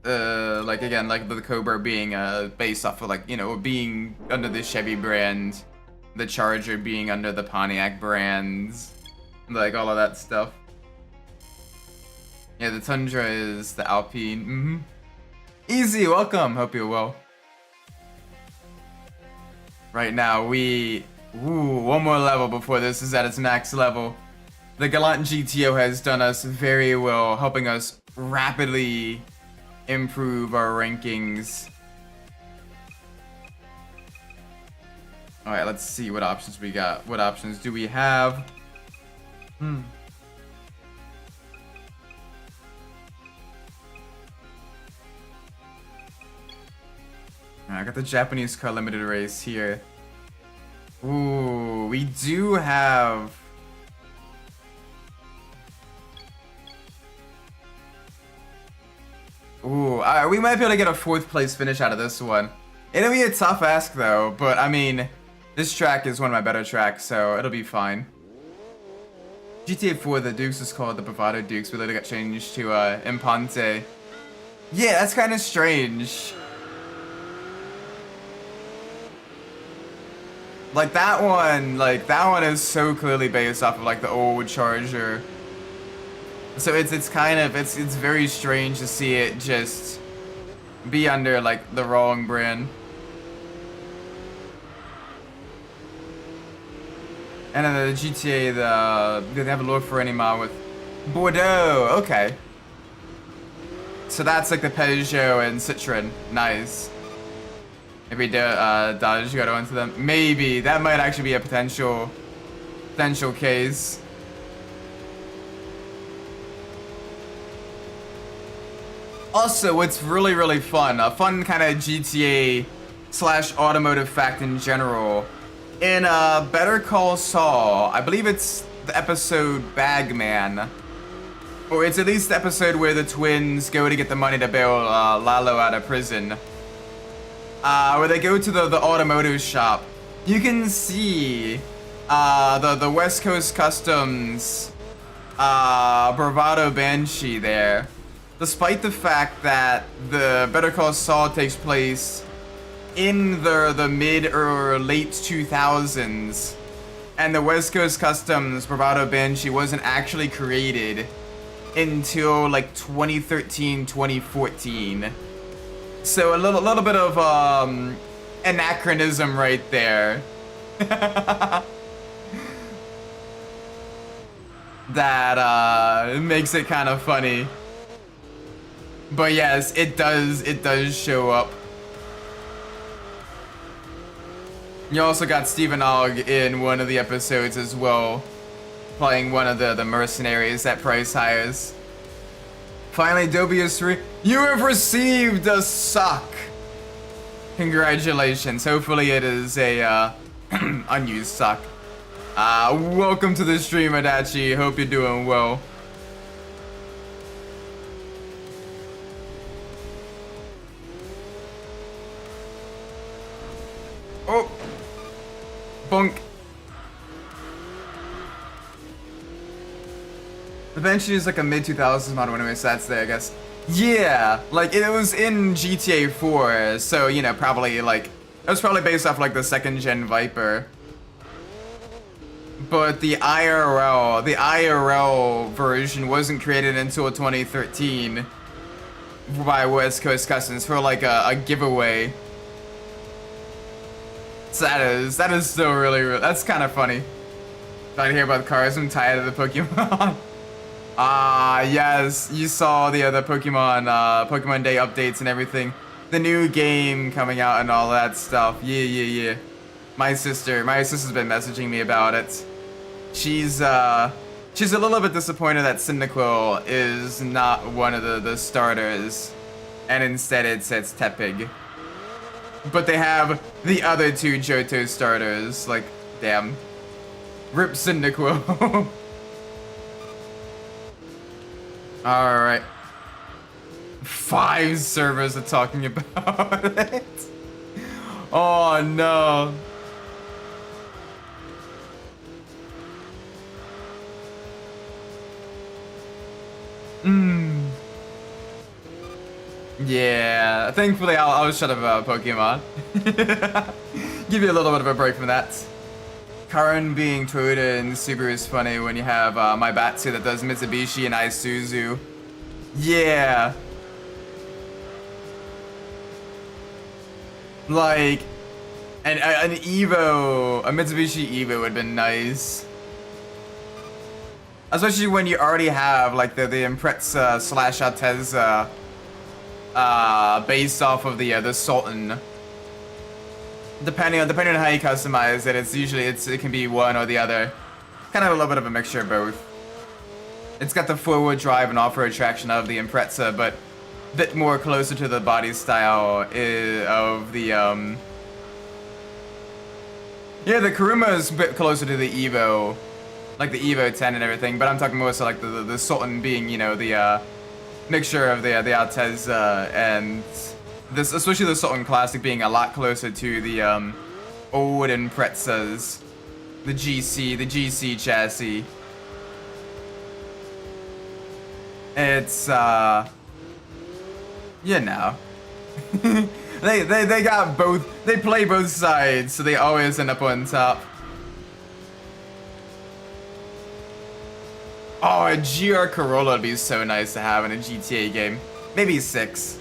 Like again, like the Cobra being based off of like, you know, being under the Chevy brand, the Charger being under the Pontiac brands, like all of that stuff. Yeah, the Tundra is the Alpine. Easy, welcome. Hope you're well. Right now, one more level before this is at its max level. The Galant GTO has done us very well, helping us rapidly improve our rankings. Alright, let's see what options we got. What options do we have? I got the Japanese car limited race here. Ooh, we do have... Ooh, we might be able to get a 4th place finish out of this one. It'll be a tough ask though, but I mean, this track is one of my better tracks, so it'll be fine. GTA 4, the Dukes is called the Bravado Dukes, but later got changed to Impante. Yeah, that's kind of strange. Like that one is so clearly based off of like the old Charger. So it's very strange to see it just be under like the wrong brand. And then the GTA, they have a low for any mod with Bordeaux. Okay. So that's like the Peugeot and Citroen. Nice. Maybe Dodge got onto them. Maybe that might actually be a potential case. Also, what's really fun, a fun kind of GTA / automotive fact in general. In Better Call Saul, I believe it's the episode Bagman, or it's at least the episode where the twins go to get the money to bail Lalo out of prison. Where they go to the automotive shop, you can see the West Coast Customs Bravado Banshee there. Despite the fact that the Better Call Saul takes place in the mid or late 2000s, and the West Coast Customs Bravado Banshee wasn't actually created until like 2013, 2014. So a little bit of anachronism right there. That makes it kind of funny. But yes, it does show up. You also got Stephen Ogg in one of the episodes as well, playing one of the mercenaries that Price hires. Finally, Dobius 3, you have received a sock. Congratulations. Hopefully it is a unused sock. Welcome to the stream, Adachi. Hope you're doing well. Oh, bonk. The Banshee is like a mid-2000s model anyway, so that's there, I guess. Yeah, like it was in GTA 4, so you know, probably like it was probably based off like the 2nd gen Viper. But the IRL version wasn't created until 2013 by West Coast Customs for like a giveaway. So that is still really, that's kind of funny. Glad to hear about the cars. I'm tired of the Pokemon. Yes, you saw the other Pokemon Day updates and everything. The new game coming out and all that stuff. Yeah. My sister's been messaging me about it. She's a little bit disappointed that Cyndaquil is not one of the starters, and instead it's Tepig. but they have the other two Johto starters. Like, damn. Rip Cyndaquil. Alright. 5 servers are talking about it. Oh no. Yeah, thankfully I'll shut up about Pokemon. Give you a little bit of a break from that. Karin being Toyota and Subaru is funny when you have my Batsu that does Mitsubishi and Isuzu. Yeah. Like, an Evo, a Mitsubishi Evo would have been nice. Especially when you already have, like, the Impreza slash Altezza based off of the Sultan. Depending on how you customize it, it's usually it can be one or the other. Kind of a little bit of a mixture of both. It's got the forward drive and off-road traction of the Impreza, but a bit more closer to the body style of the yeah, the Kuruma is a bit closer to the Evo, like the Evo 10 and everything. But I'm talking more so like the Sultan being, you know, the mixture of the Altezza and this, especially the Sultan Classic being a lot closer to the old Imprezas, the GC chassis. It's you know, they got both. They play both sides, so they always end up on top. Oh, a GR Corolla would be so nice to have in a GTA game. Maybe 6.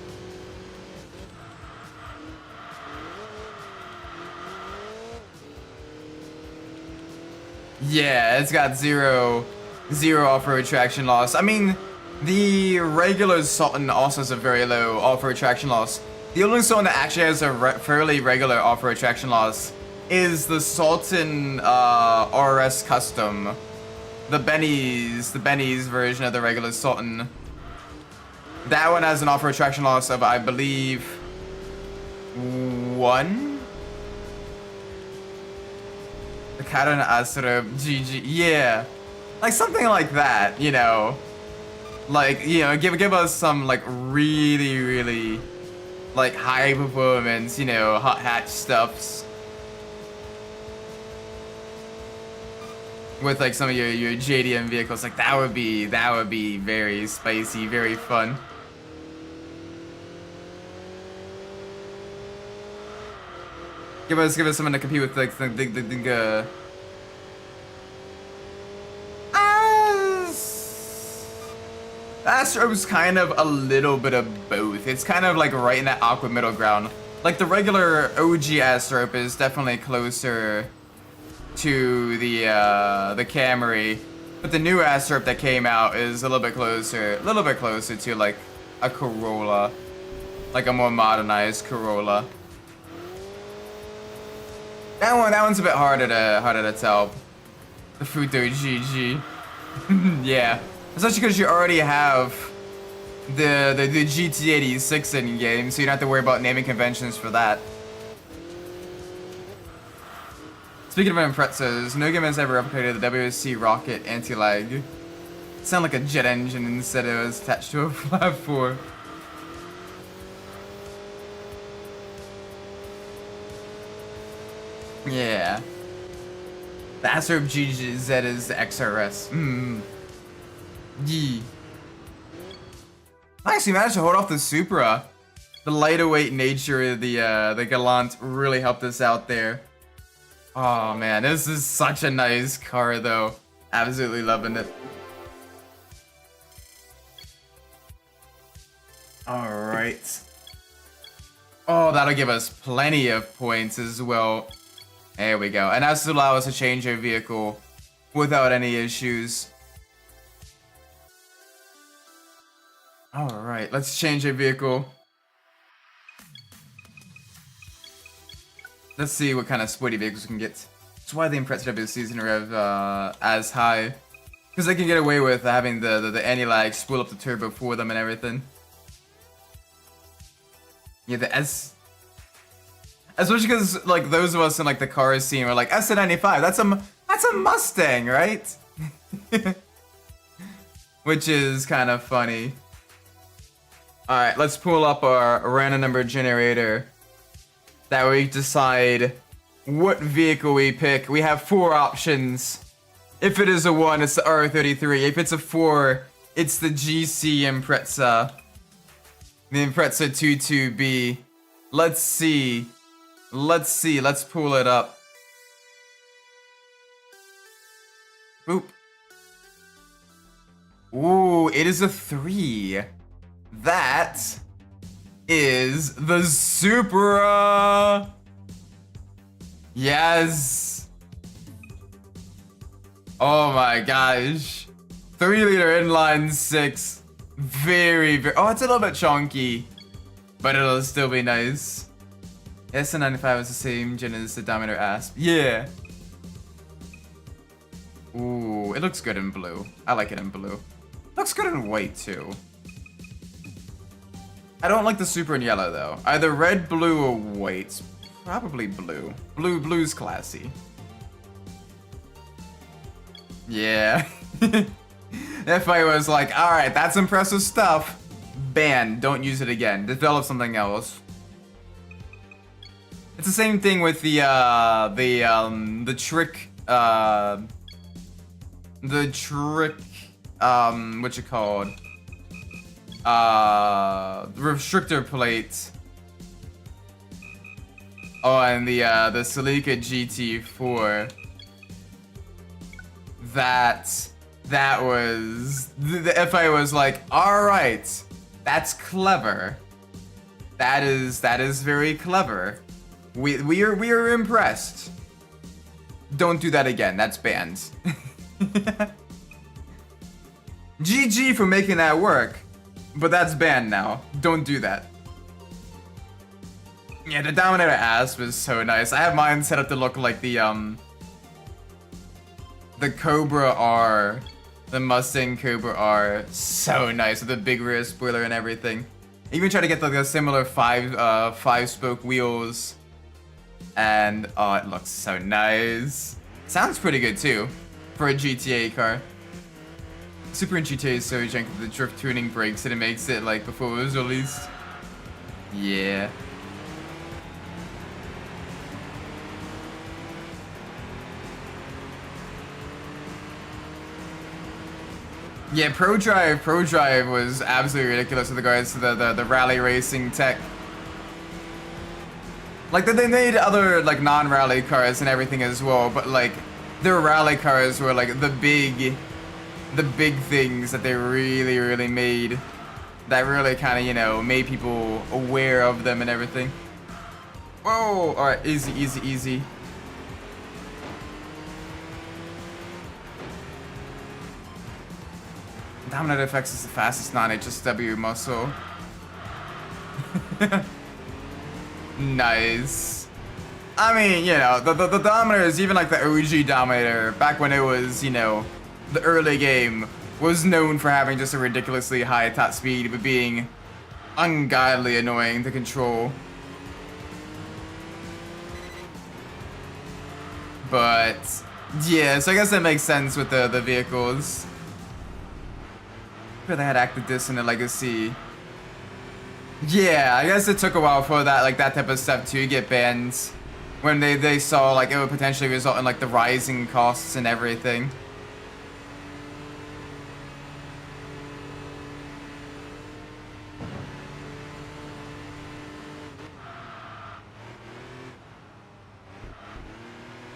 Yeah, it's got zero off-road traction loss. I mean, the regular Sultan also has a very low off-road traction loss. The only Sultan that actually has a fairly regular off-road traction loss is the Sultan RS Custom. The Benny's version of the regular Sultan. That one has an off-road traction loss of, I believe, 1? The Karan Asura GG, yeah. Like something like that, you know. Like, you know, give us some like really like high performance, you know, hot hatch stuffs. With like some of your JDM vehicles, like that would be very spicy, very fun. Give us something to compete with, like the Astro's kind of a little bit of both. It's kind of like right in that awkward middle ground. Like the regular OG Astrope is definitely closer to the Camry, but the new Astrope that came out is a little bit closer to like a Corolla, like a more modernized Corolla. That one's a bit harder to tell. The Futo GG. Yeah, especially because you already have the GT86 in game, so you don't have to worry about naming conventions for that. Speaking of Imprezas, no game has ever replicated the WSC rocket anti-lag. Sound like a jet engine instead it was attached to a Flat 4. Yeah. The Astrope GZ is the XRS. Yee. Nice, you managed to hold off the Supra. The lighter weight nature of the Galant really helped us out there. Oh man, this is such a nice car though. Absolutely loving it. Alright. Oh, that'll give us plenty of points as well. There we go. And that's to allow us to change our vehicle without any issues. Alright, let's change our vehicle. Let's see what kind of sporty vehicles we can get. That's why the Impreza WC isn't rev as high. Because they can get away with having the anti-lag spool up the turbo for them and everything. Yeah, the S... Especially because like those of us in like the car scene were like S95. That's a Mustang, right? Which is kind of funny. All right, let's pull up our random number generator. That we decide what vehicle we pick. We have 4 options. If it is a 1, it's the R33. If it's a 4, it's the GC Impreza. The Impreza 22B. Let's see. Let's pull it up. Boop. Ooh, it is a 3. That is the Supra. Yes. Oh my gosh. 3-liter inline 6. Very, oh, it's a little bit chunky, but it'll still be nice. S95 is the same gen as the Dominator Asp. Yeah. Ooh, it looks good in blue. I like it in blue. Looks good in white too. I don't like the Supra in yellow though. Either red, blue, or white. Probably blue. Blue's classy. Yeah. If I was like, all right, that's impressive stuff. Ban. Don't use it again. Develop something else. It's the same thing with the trick. What's it called? Restrictor plate. Oh, and the Celica GT4. That was the FA was like, all right, that's clever. That is very clever. We are impressed. Don't do that again. That's banned. GG for making that work, but that's banned now. Don't do that. Yeah, the Dominator Asp is so nice. I have mine set up to look like the Cobra R, the Mustang Cobra R. So nice with the big rear spoiler and everything. I even try to get like a similar 5-spoke wheels, and oh, it looks so nice. Sounds pretty good too for a GTA car. Super in GTA is so janky that the drift tuning breaks and it makes it like before it was released. Yeah. Yeah, Pro Drive was absolutely ridiculous with regards to the rally racing tech. Like they made other like non-rally cars and everything as well, but like their rally cars were like the big things that they really made that really kind of, you know, made people aware of them and everything. Whoa! All right, easy. Dominator FX is the fastest non-HSW muscle. Nice. I mean, you know, the Dominators, even like the OG Dominator, back when it was, you know, the early game, was known for having just a ridiculously high top speed, but being ungodly annoying to control. But yeah, so I guess that makes sense with the vehicles. They had active disc in the Legacy. Yeah, I guess it took a while for that, like that type of stuff to get banned, when they saw like it would potentially result in like the rising costs and everything.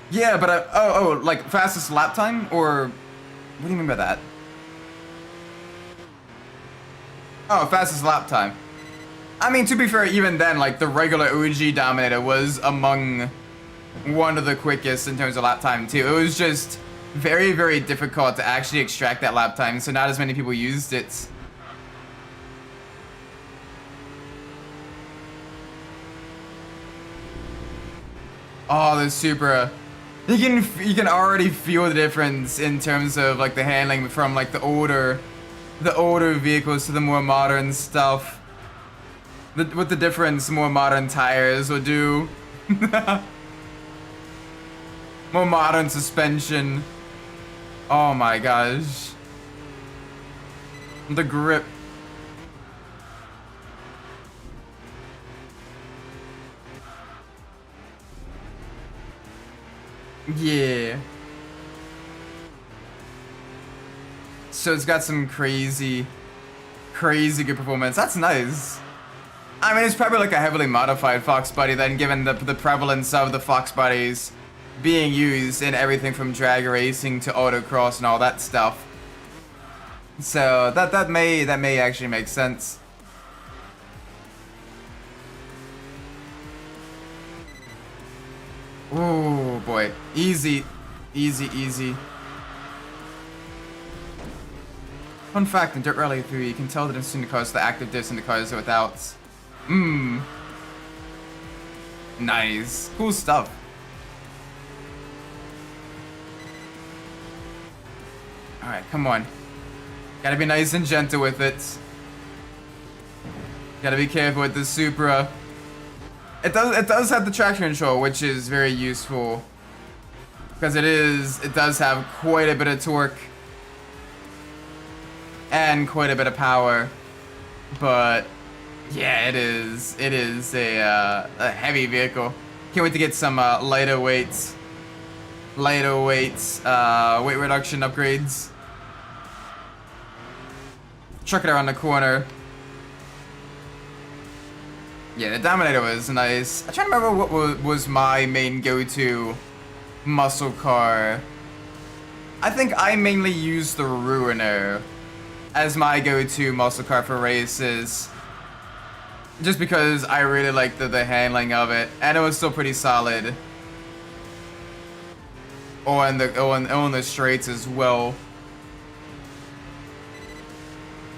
Yeah, but oh, like fastest lap time, or what do you mean by that? Oh, fastest lap time. I mean, to be fair, even then, like, the regular OG Dominator was among one of the quickest in terms of lap time, too. It was just very difficult to actually extract that lap time, so not as many people used it. Oh, the Supra. You can already feel the difference in terms of, like, the handling from, like, the older vehicles to the more modern stuff. What the difference more modern tires will do. More modern suspension. Oh my gosh. The grip. Yeah. So it's got some crazy good performance. That's nice. I mean, it's probably like a heavily modified Fox body then, given the prevalence of the Fox bodies being used in everything from drag racing to autocross and all that stuff. So that may actually make sense. Ooh boy, easy. Fun fact, in Dirt Rally 3, you can tell the difference between the cars, the active diffs and the cars without. Nice. Cool stuff. Alright, come on. Gotta be nice and gentle with it. Gotta be careful with the Supra. It does have the traction control, which is very useful. Because it does have quite a bit of torque. And quite a bit of power. But yeah, it is a heavy vehicle. Can't wait to get some lighter weight weight reduction upgrades. Truck it around the corner. Yeah, the Dominator was nice. I'm trying to remember what was my main go-to muscle car. I think I mainly used the Ruiner as my go-to muscle car for races. Just because I really liked the handling of it, and it was still pretty solid on the straights as well.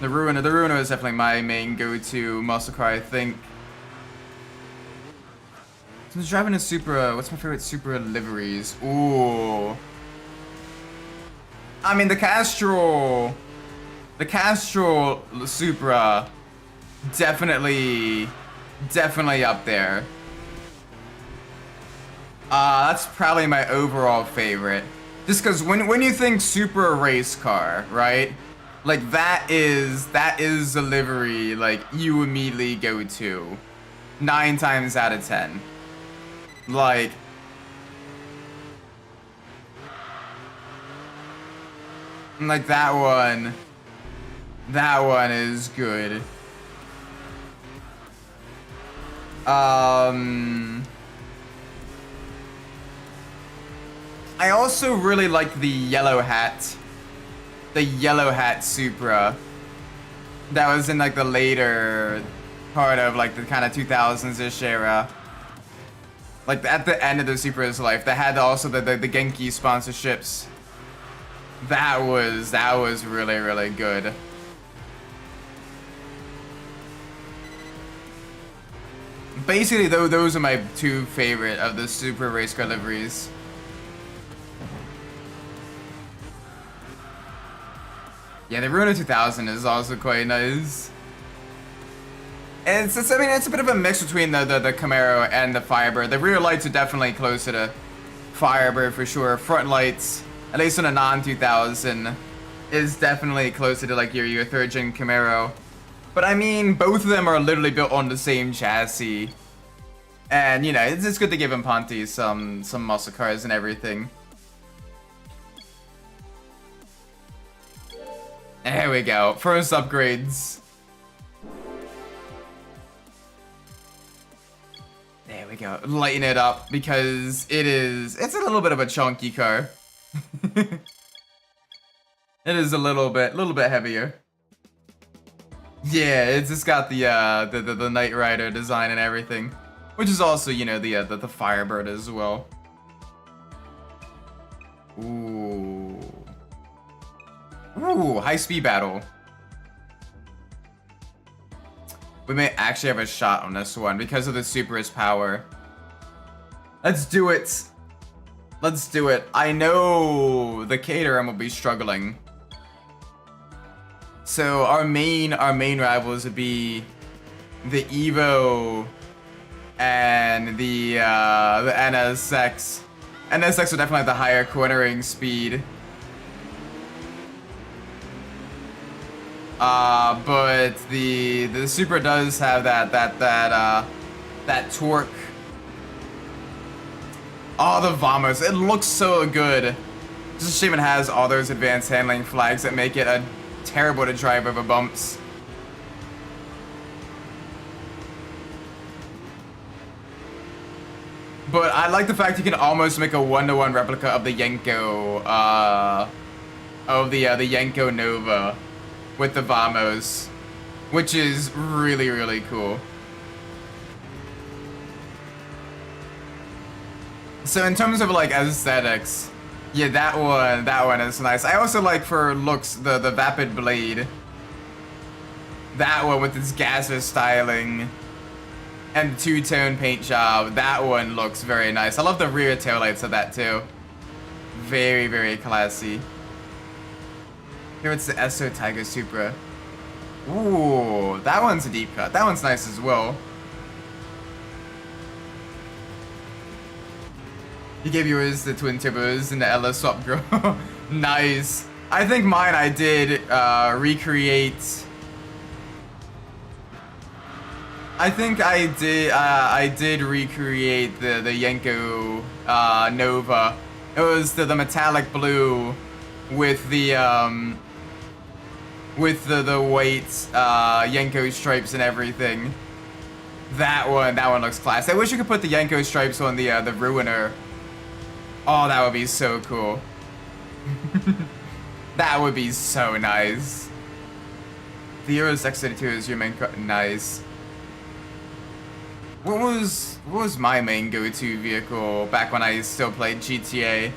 The Ruiner is definitely my main go-to muscle car, I think. So I was driving a Supra. What's my favorite Supra liveries? Ooh. I mean, the Castrol Supra, definitely up there. That's probably my overall favorite. Just because when you think Supra race car, right? Like that is the livery like you immediately go to 9 times out of 10. Like that one is good. I also really like the yellow hat Supra that was in like the later part of like the kind of 2000s-ish era. Like at the end of the Supra's life, that had also the Genki sponsorships. That was really good. Basically, though, those are my 2 favorite of the Supra race car liveries. Yeah, the Ruiner 2000 is also quite nice. I mean, it's a bit of a mix between the Camaro and the Firebird. The rear lights are definitely closer to Firebird for sure. Front lights, at least on a non-2000, is definitely closer to like your 3rd gen Camaro. But I mean, both of them are literally built on the same chassis. And, you know, it's good to give Impanti some muscle cars and everything. There we go. First upgrades. There we go. Lighten it up because it's a little bit of a chunky car. It is a little bit heavier. Yeah, it's just got the Knight Rider design and everything, which is also, you know, the Firebird as well. Ooh, high speed battle. We may actually have a shot on this one because of the Supra's power. Let's do it. Let's do it. I know the Caterham will be struggling. So our main rivals would be the Evo and the NSX. NSX would definitely have the higher cornering speed. But the Supra does have that torque. Oh, the Vamos. It looks so good. Just a shame it has all those advanced handling flags that make it terrible to drive over bumps. But I like the fact you can almost make a one-to-one replica of the Yenko, the Yenko Nova with the Vamos, which is really, really cool. So in terms of like aesthetics, yeah, that one is nice. I also like for looks the Vapid Blade. That one with its gaseous styling and the two-tone paint job. That one looks very nice. I love the rear taillights of that too. Very, very classy. Here it's the Esso Tiger Supra. Ooh, that one's a deep cut. That one's nice as well. You gave yours the twin turbos and the LS swap grill. Nice. I think mine I did recreate. I think I did recreate the Yenko Nova. It was the metallic blue with the white Yenko stripes and everything. That one looks class. I wish you could put the Yenko stripes on the Ruiner. Oh, that would be so cool. That would be so nice. The Euros X32 is your main car. Nice. What was my main go-to vehicle back when I still played GTA?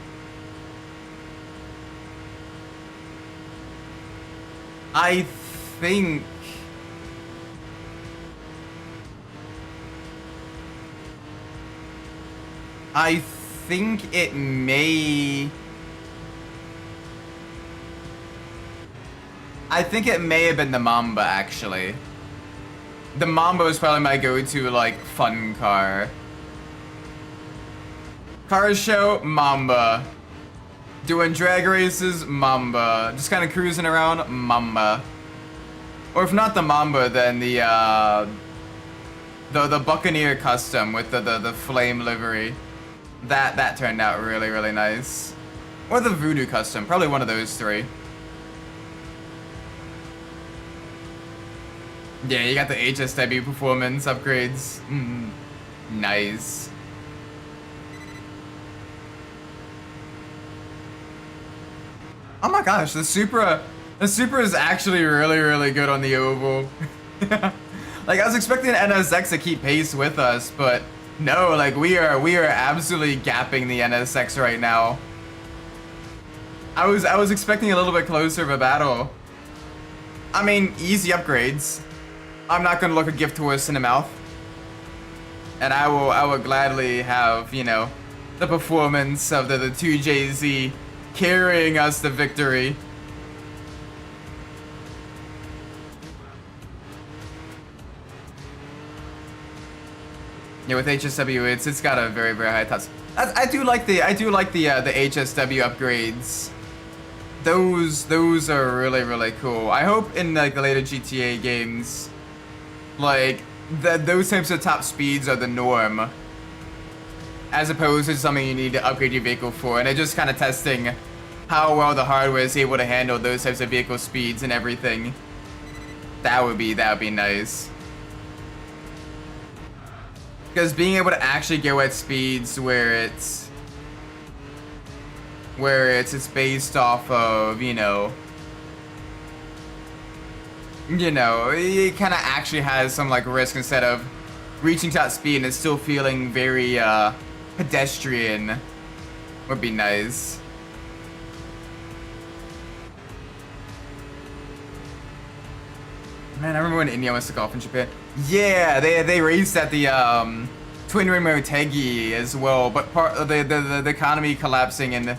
I think it may. I think it may have been the Mamba, actually. The Mamba was probably my go-to, like, fun car. Car show, Mamba. Doing drag races, Mamba. Just kind of cruising around, Mamba. Or if not the Mamba, then the Buccaneer Custom with the flame livery. That turned out really, really nice. Or the Voodoo Custom, probably one of those three. Yeah, you got the HSW performance upgrades. Nice. Oh my gosh, the Supra is actually really, really good on the oval. Like, I was expecting NSX to keep pace with us, but no, like we are absolutely gapping the NSX right now. I was expecting a little bit closer of a battle. I mean, easy upgrades. I'm not gonna look a gift horse in the mouth. And I will gladly have, you know, the performance of the 2JZ carrying us to victory. Yeah, with HSW, it's got a very, very high top. I do like the HSW upgrades. Those are really, really cool. I hope in like the later GTA games, like those types of top speeds are the norm, as opposed to something you need to upgrade your vehicle for. And they're just kind of testing how well the hardware is able to handle those types of vehicle speeds and everything. That would be nice. Because being able to actually go at speeds where it's based off of, you know, it kind of actually has some like risk instead of reaching top speed and it's still feeling very pedestrian, would be nice. Man, I remember when India wants to golf in Japan. Yeah, they raced at the Twin Ring Motegi as well, but part of the economy collapsing in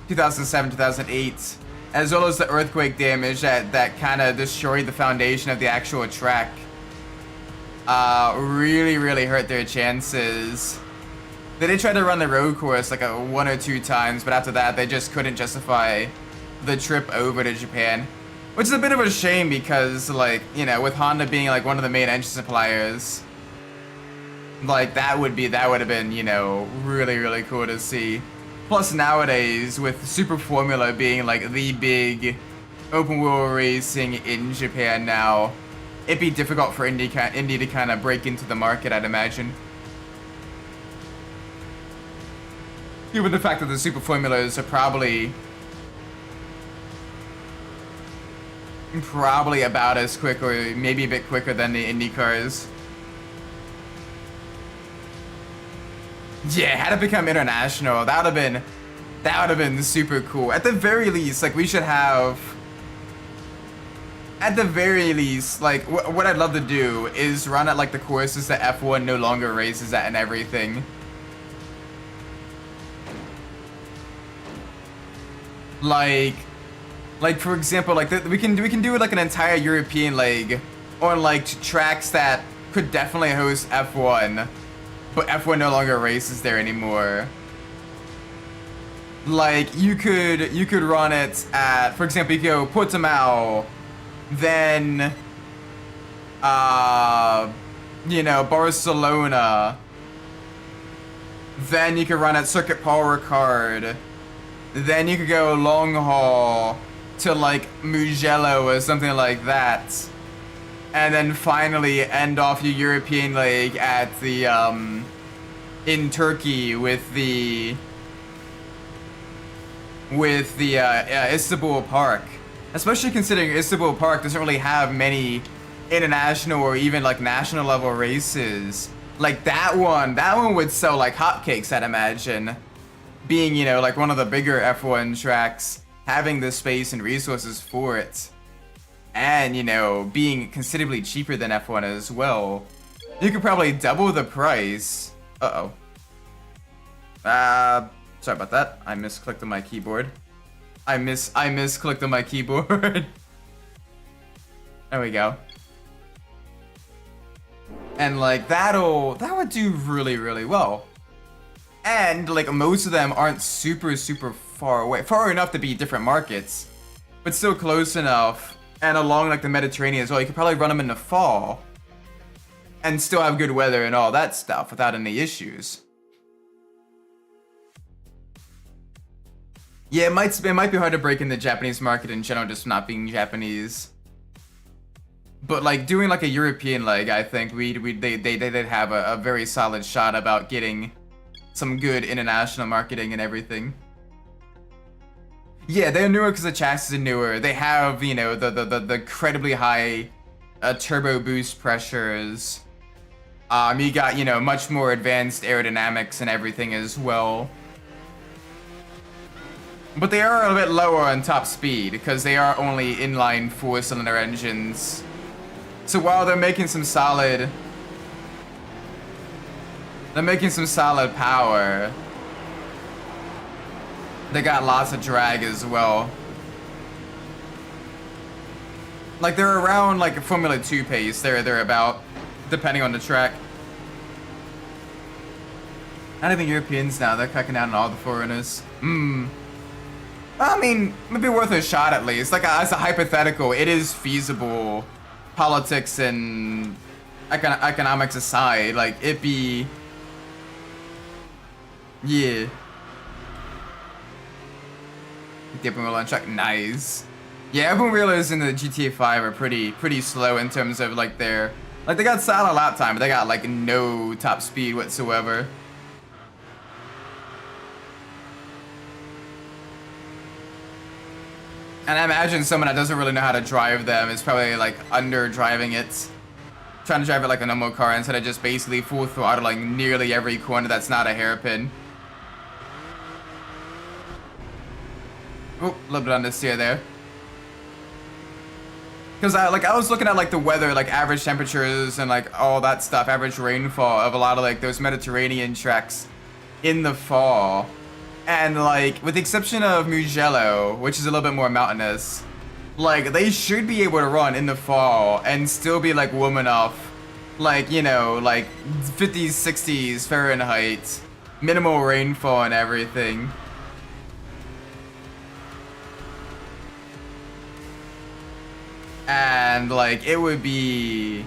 2007, 2008, as well as the earthquake damage that kind of destroyed the foundation of the actual track. really hurt their chances. They did try to run the road course like 1 or 2 times, but after that they just couldn't justify the trip over to Japan. Which is a bit of a shame because, like, you know, with Honda being like one of the main engine suppliers, like that would have been, you know, really cool to see. Plus nowadays with Super Formula being like the big open wheel racing in Japan now, it'd be difficult for Indy to kind of break into the market, I'd imagine. Given the fact that the Super Formulas are probably about as quick or maybe a bit quicker than the Indy cars. Yeah, had it become international, that would have been super cool. At the very least, like we should have. At the very least, like what I'd love to do is run at like the courses that F1 no longer races at and everything. Like for example, like we can do like an entire European leg on like tracks that could definitely host F1, but F1 no longer races there anymore. Like you could run it at, for example, you go Portimao, then you know, Barcelona, then you could run at Circuit Paul Ricard, then you could go long haul to like Mugello or something like that, and then finally end off your European leg at the in Turkey with the Istanbul Park. Especially considering Istanbul Park doesn't really have many international or even like national level races. Like that one would sell like hotcakes, I'd imagine. Being, you know, like one of the bigger F1 tracks, having the space and resources for it, and, you know, being considerably cheaper than F1 as well. You could probably double the price. Sorry about that. I misclicked on my keyboard. I misclicked on my keyboard. There we go. And like that would do really well. And like most of them aren't super far away. Far enough to be different markets, but still close enough. And along like the Mediterranean as well. You could probably run them in the fall and still have good weather and all that stuff without any issues. Yeah, it might be hard to break in the Japanese market in general, just not being Japanese. But like doing like a European leg, I think they'd have a very solid shot about getting some good international marketing and everything. Yeah, they're newer because the chassis are newer. They have, you know, the incredibly high turbo boost pressures. You got, you know, much more advanced aerodynamics and everything as well. But they are a bit lower on top speed because they are only inline 4-cylinder engines. So while they're making some solid power, they got lots of drag as well. Like they're around like a Formula 2 pace. They're about, depending on the track. Not even Europeans now. They're cracking down on all the foreigners. I mean, it'd be worth a shot at least. Like as a hypothetical, it is feasible. Politics and economics aside, like it'd be, yeah. Dipping wheel on track, nice. Yeah, open wheelers in the GTA 5 are pretty slow in terms of like their, like they got solid lap time, but they got like no top speed whatsoever. And I imagine someone that doesn't really know how to drive them is probably like under driving it. Trying to drive it like a normal car instead of just basically full throttling nearly every corner that's not a hairpin. Oh, a little bit understeer there. Because I was looking at like the weather, like average temperatures and like all that stuff, average rainfall of a lot of like those Mediterranean tracks in the fall. And like, with the exception of Mugello, which is a little bit more mountainous, like they should be able to run in the fall and still be like warm enough Like, you know, like 50s, 60s Fahrenheit, minimal rainfall and everything. And like it would be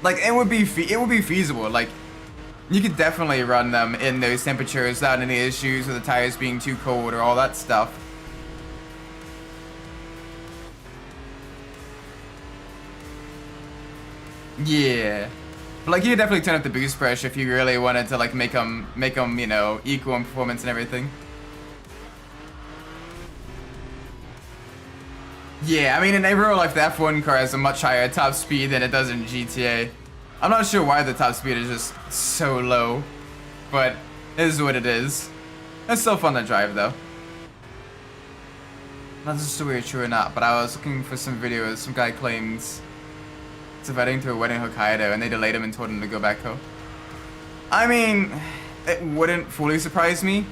feasible. Like you could definitely run them in those temperatures without any issues with the tires being too cold or all that stuff. Yeah. But like you could definitely turn up the boost pressure if you really wanted to like make them, you know, equal in performance and everything. Yeah, I mean in real life the F1 car has a much higher top speed than it does in GTA. I'm not sure why the top speed is just so low, but it is what it is. It's still fun to drive though. Not just weird, true or not, but I was looking for some videos. Some guy claims it's a wedding to a wedding in Hokkaido, and they delayed him and told him to go back home. I mean, it wouldn't fully surprise me,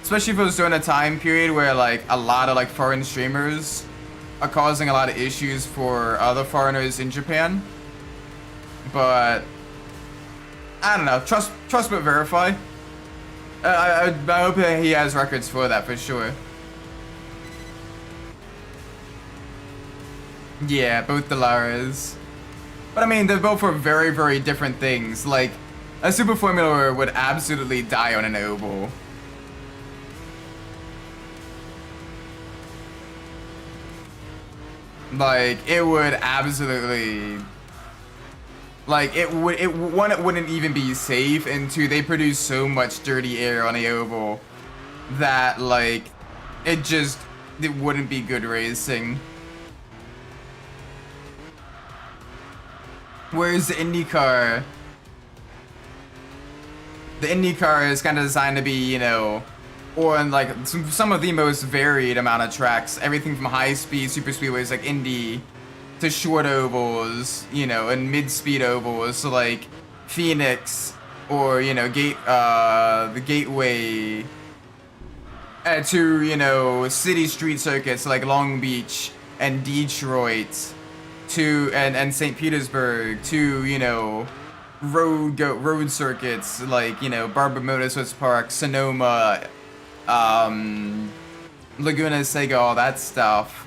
especially if it was during a time period where like a lot of like foreign streamers are causing a lot of issues for other foreigners in Japan. But I don't know. Trust but verify. I hope that he has records for that for sure. Yeah, both the Laras. But I mean, they're both for very, very different things. Like, a Super Formula would absolutely die on an oval. Like, it would absolutely... Like, it wouldn't even be safe, and two, they produce so much dirty air on the oval that, like, it wouldn't be good racing. Whereas the IndyCar is kind of designed to be, you know, on like some of the most varied amount of tracks. Everything from high speed super speedways like Indy to short ovals, you know, and mid speed ovals, so like Phoenix or, you know, the Gateway, to, you know, city street circuits like Long Beach and Detroit. And St. Petersburg, to, you know, road circuits like, you know, Barber Motorsports Park, Sonoma, Laguna Seca, all that stuff.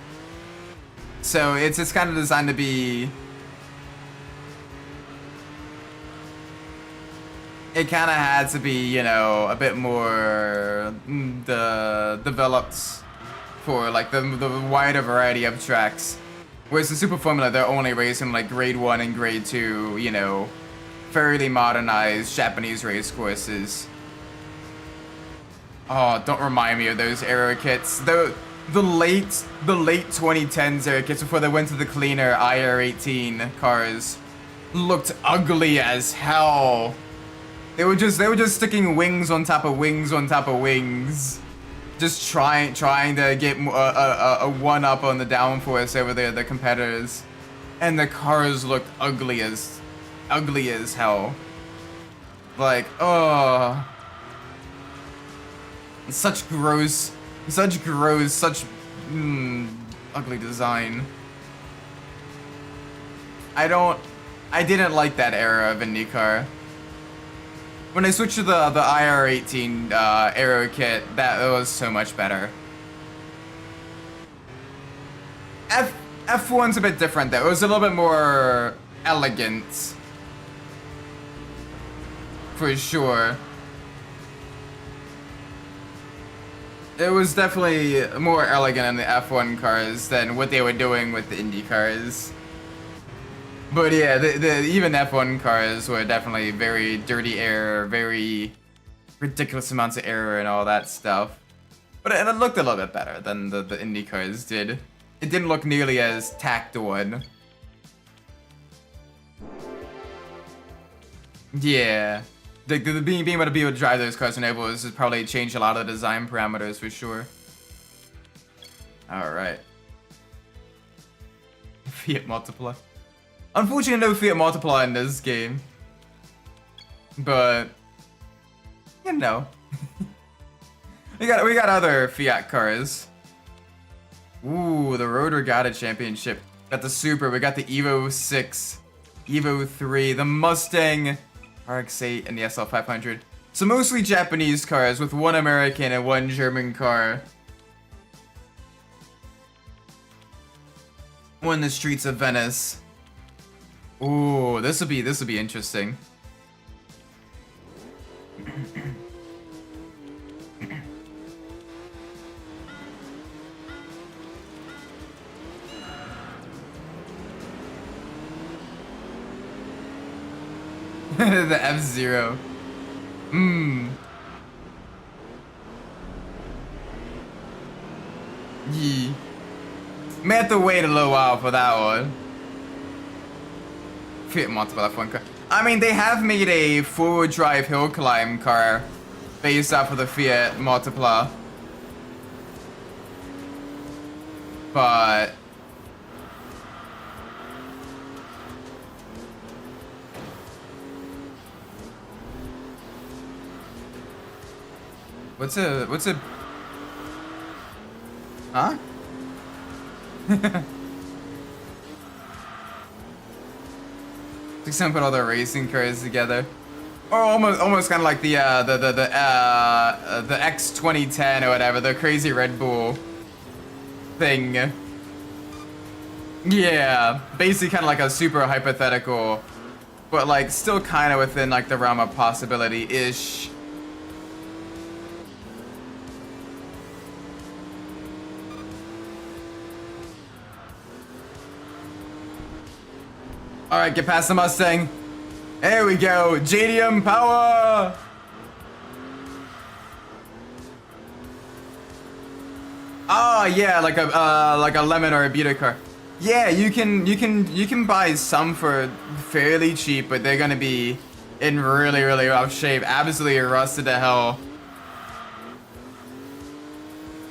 So it's kind of designed to be. It kind of had to be, you know, a bit more developed for like the wider variety of tracks. Whereas the Super Formula, they're only racing like grade 1 and grade 2, you know, fairly modernized Japanese race courses. Oh, don't remind me of those aero kits. The late 2010s aero kits before they went to the cleaner IR18 cars looked ugly as hell. They were just sticking wings on top of wings on top of wings. Just trying to get a one-up on the downforce over the competitors, and the cars looked ugly as hell. Like, oh, such ugly design. I didn't like that era of IndyCar. When I switched to the IR18 aero kit, that was so much better. F1's a bit different though. It was a little bit more elegant, for sure. It was definitely more elegant in the F1 cars than what they were doing with the Indy cars. But yeah, the even F1 cars were definitely very dirty air, very ridiculous amounts of air and all that stuff. But it looked a little bit better than the Indy cars did. It didn't look nearly as tacked on. Yeah. Being able to drive those cars on ovals has probably changed a lot of the design parameters for sure. Alright. Fiat Multipla. Unfortunately, no Fiat Multipla in this game. But, you know. we got other Fiat cars. Ooh, the Road Regatta Championship. Got the Super, we got the Evo 6. Evo 3, the Mustang, RX-8, and the SL500. So mostly Japanese cars with one American and one German car. On the streets of Venice. Ooh, this'll be interesting. The F-Zero. Yee. May have to wait a little while for that one. Fiat Multipla F1 car. I mean, they have made a four-wheel drive hill climb car based off of the Fiat Multipla. But what's a huh? Like some put all the racing cars together, or almost kind of like the X 2010 or whatever, the crazy Red Bull thing. Yeah, basically kind of like a super hypothetical, but like still kind of within like the realm of possibility-ish. Alright, get past the Mustang. There we go. JDM power! Oh yeah, like a lemon or a beta car. Yeah, you can buy some for fairly cheap, but they're gonna be in really rough shape, absolutely rusted to hell.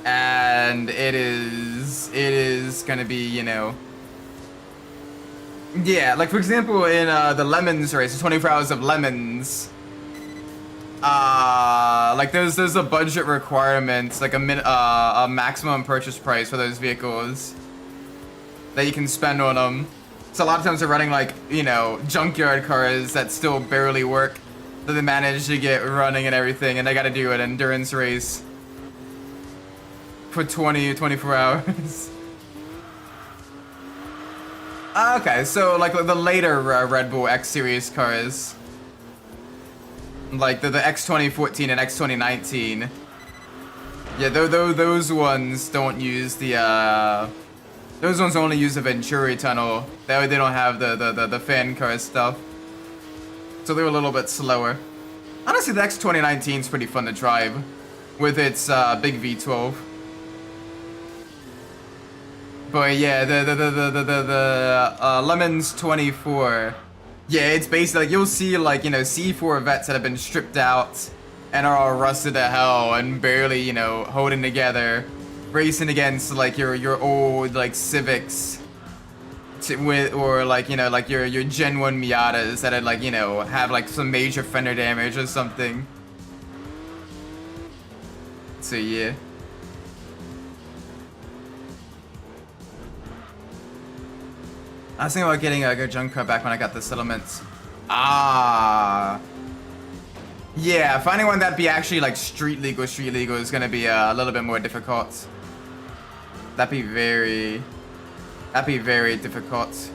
And it is gonna be, you know. Yeah, like for example, in the Lemons race, 24 Hours of Lemons, like there's a budget requirement, like a maximum purchase price for those vehicles that you can spend on them. So a lot of times they're running like, you know, junkyard cars that still barely work, that they manage to get running and everything, and they got to do an endurance race for 24 hours. Okay, so like the later Red Bull X Series cars, like the X 2014 and X 2019, yeah, those ones don't use the those ones only use the Venturi tunnel. They don't have the fan car stuff, so they're a little bit slower. Honestly, the X 2019 is pretty fun to drive with its big V12. But yeah, the Lemons 24. Yeah, it's basically like you'll see like, you know, C4 vets that have been stripped out and are all rusted to hell and barely, you know, holding together, racing against like your old like Civics or like, you know, like your Gen 1 Miatas that had like, you know, have like some major fender damage or something. So yeah. I was thinking about getting a good junk car back when I got the settlements. Ah. Yeah, finding one that'd be actually like street legal is gonna be a little bit more difficult. That'd be very difficult.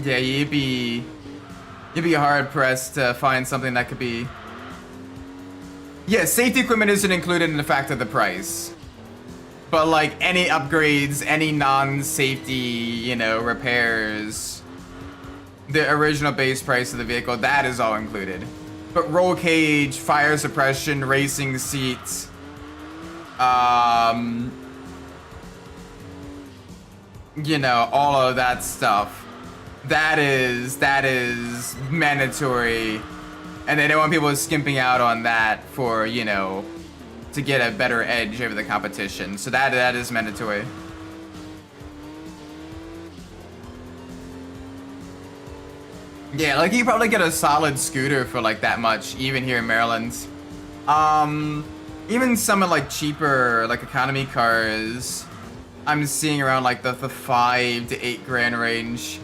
Yeah, you'd be hard pressed to find something that could be. Yeah, safety equipment isn't included in the fact of the price. But like any upgrades, any non-safety, you know, repairs, the original base price of the vehicle, that is all included. But roll cage, fire suppression, racing seats, you know, all of that stuff, that is mandatory, and they don't want people skimping out on that for, you know, to get a better edge over the competition. So that is mandatory. Yeah, like you could probably get a solid scooter for like that much, even here in Maryland. Even some of like cheaper, like economy cars, I'm seeing around like the 5 to 8 grand range.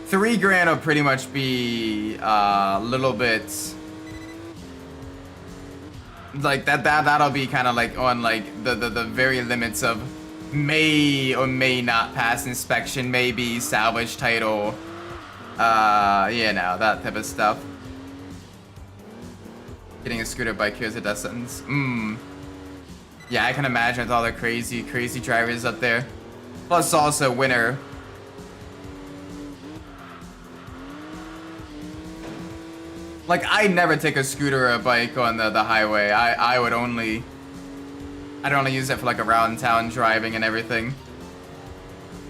3 grand will pretty much be a little bit like that'll be kind of like on like the very limits of may or may not pass inspection, maybe salvage title, you know, that type of stuff. Getting a scooter bike here as a death sentence. Yeah, I can imagine with all the crazy drivers up there. Plus also winter. Like, I'd never take a scooter or a bike on the highway. I'd only use it for like around town driving and everything.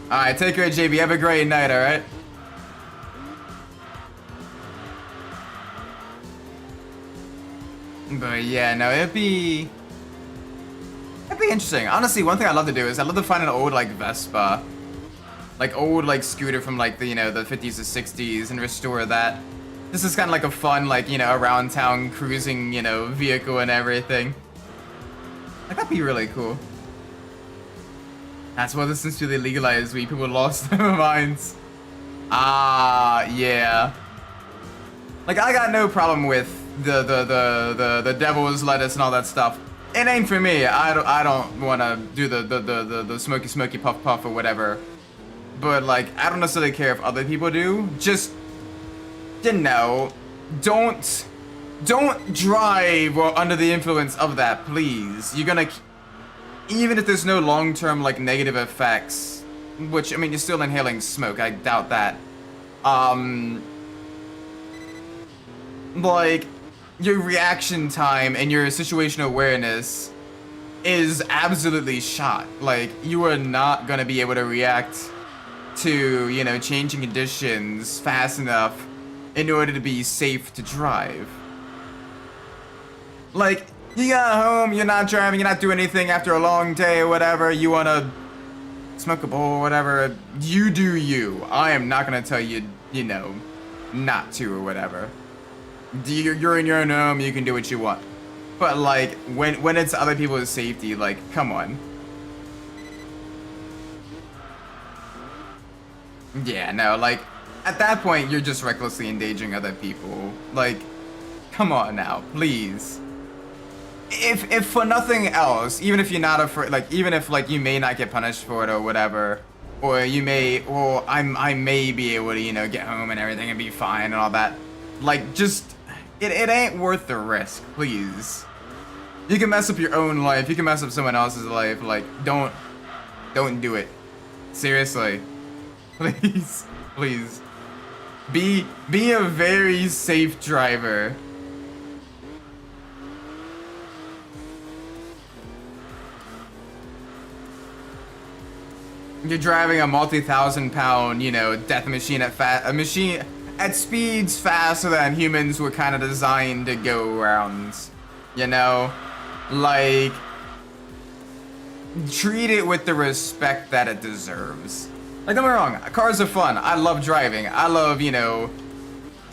Alright, take care, JB. Have a great night, alright? But yeah, no, it'd be interesting. Honestly, one thing I'd love to do is I'd love to find an old like Vespa. Like old like scooter from like the, you know, the 50s or 60s and restore that. This is kind of like a fun, like, you know, around town cruising, you know, vehicle and everything. Like, that'd be really cool. That's what this since really legalized, we people lost their minds. Yeah. Like, I got no problem with the devil's lettuce and all that stuff. It ain't for me. I don't want to do the smoky puff or whatever. But like, I don't necessarily care if other people do. Just, you know, don't drive while under the influence of that, please. You're gonna, even if there's no long-term like negative effects, which I mean, you're still inhaling smoke. I doubt that. Like, your reaction time and your situational awareness is absolutely shot. Like, you are not gonna be able to react to, you know, changing conditions fast enough in order to be safe to drive. Like, you got home, you're not driving, you're not doing anything after a long day or whatever, you wanna smoke a bowl or whatever, you do you. I am not gonna tell you, you know, not to or whatever. You're in your own home, you can do what you want. But like, when it's other people's safety, like, come on. Yeah, no, like, at that point, you're just recklessly endangering other people. Like, come on now, please. If for nothing else, even if you're not afraid, like, even if, like, you may not get punished for it or whatever, or you may, or I may be able to, you know, get home and everything and be fine and all that. Like, just, it ain't worth the risk, please. You can mess up your own life, you can mess up someone else's life, like, don't do it. Seriously. Please, please. Be a very safe driver. You're driving a multi-thousand-pound, you know, death machine at speeds faster than humans were kind of designed to go around. You know, like, treat it with the respect that it deserves. Like, don't get me wrong, cars are fun. I love driving. I love, you know,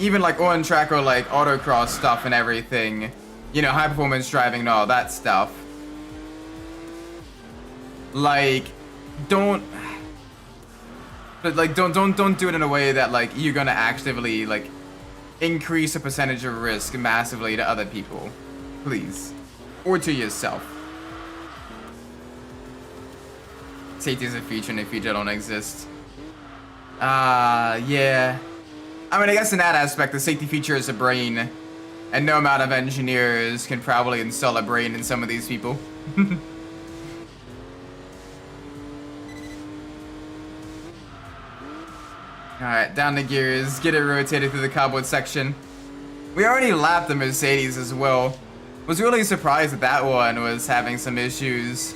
even like on track or like autocross stuff and everything. You know, high performance driving and all that stuff. Like, don't do it in a way that like you're gonna actively like increase the percentage of risk massively to other people. Please. Or to yourself. Safety is a feature and a feature don't exist. Yeah. I mean, I guess in that aspect, the safety feature is a brain. And no amount of engineers can probably install a brain in some of these people. Alright, down the gears. Get it rotated through the cobbled section. We already lapped the Mercedes as well. Was really surprised that that one was having some issues.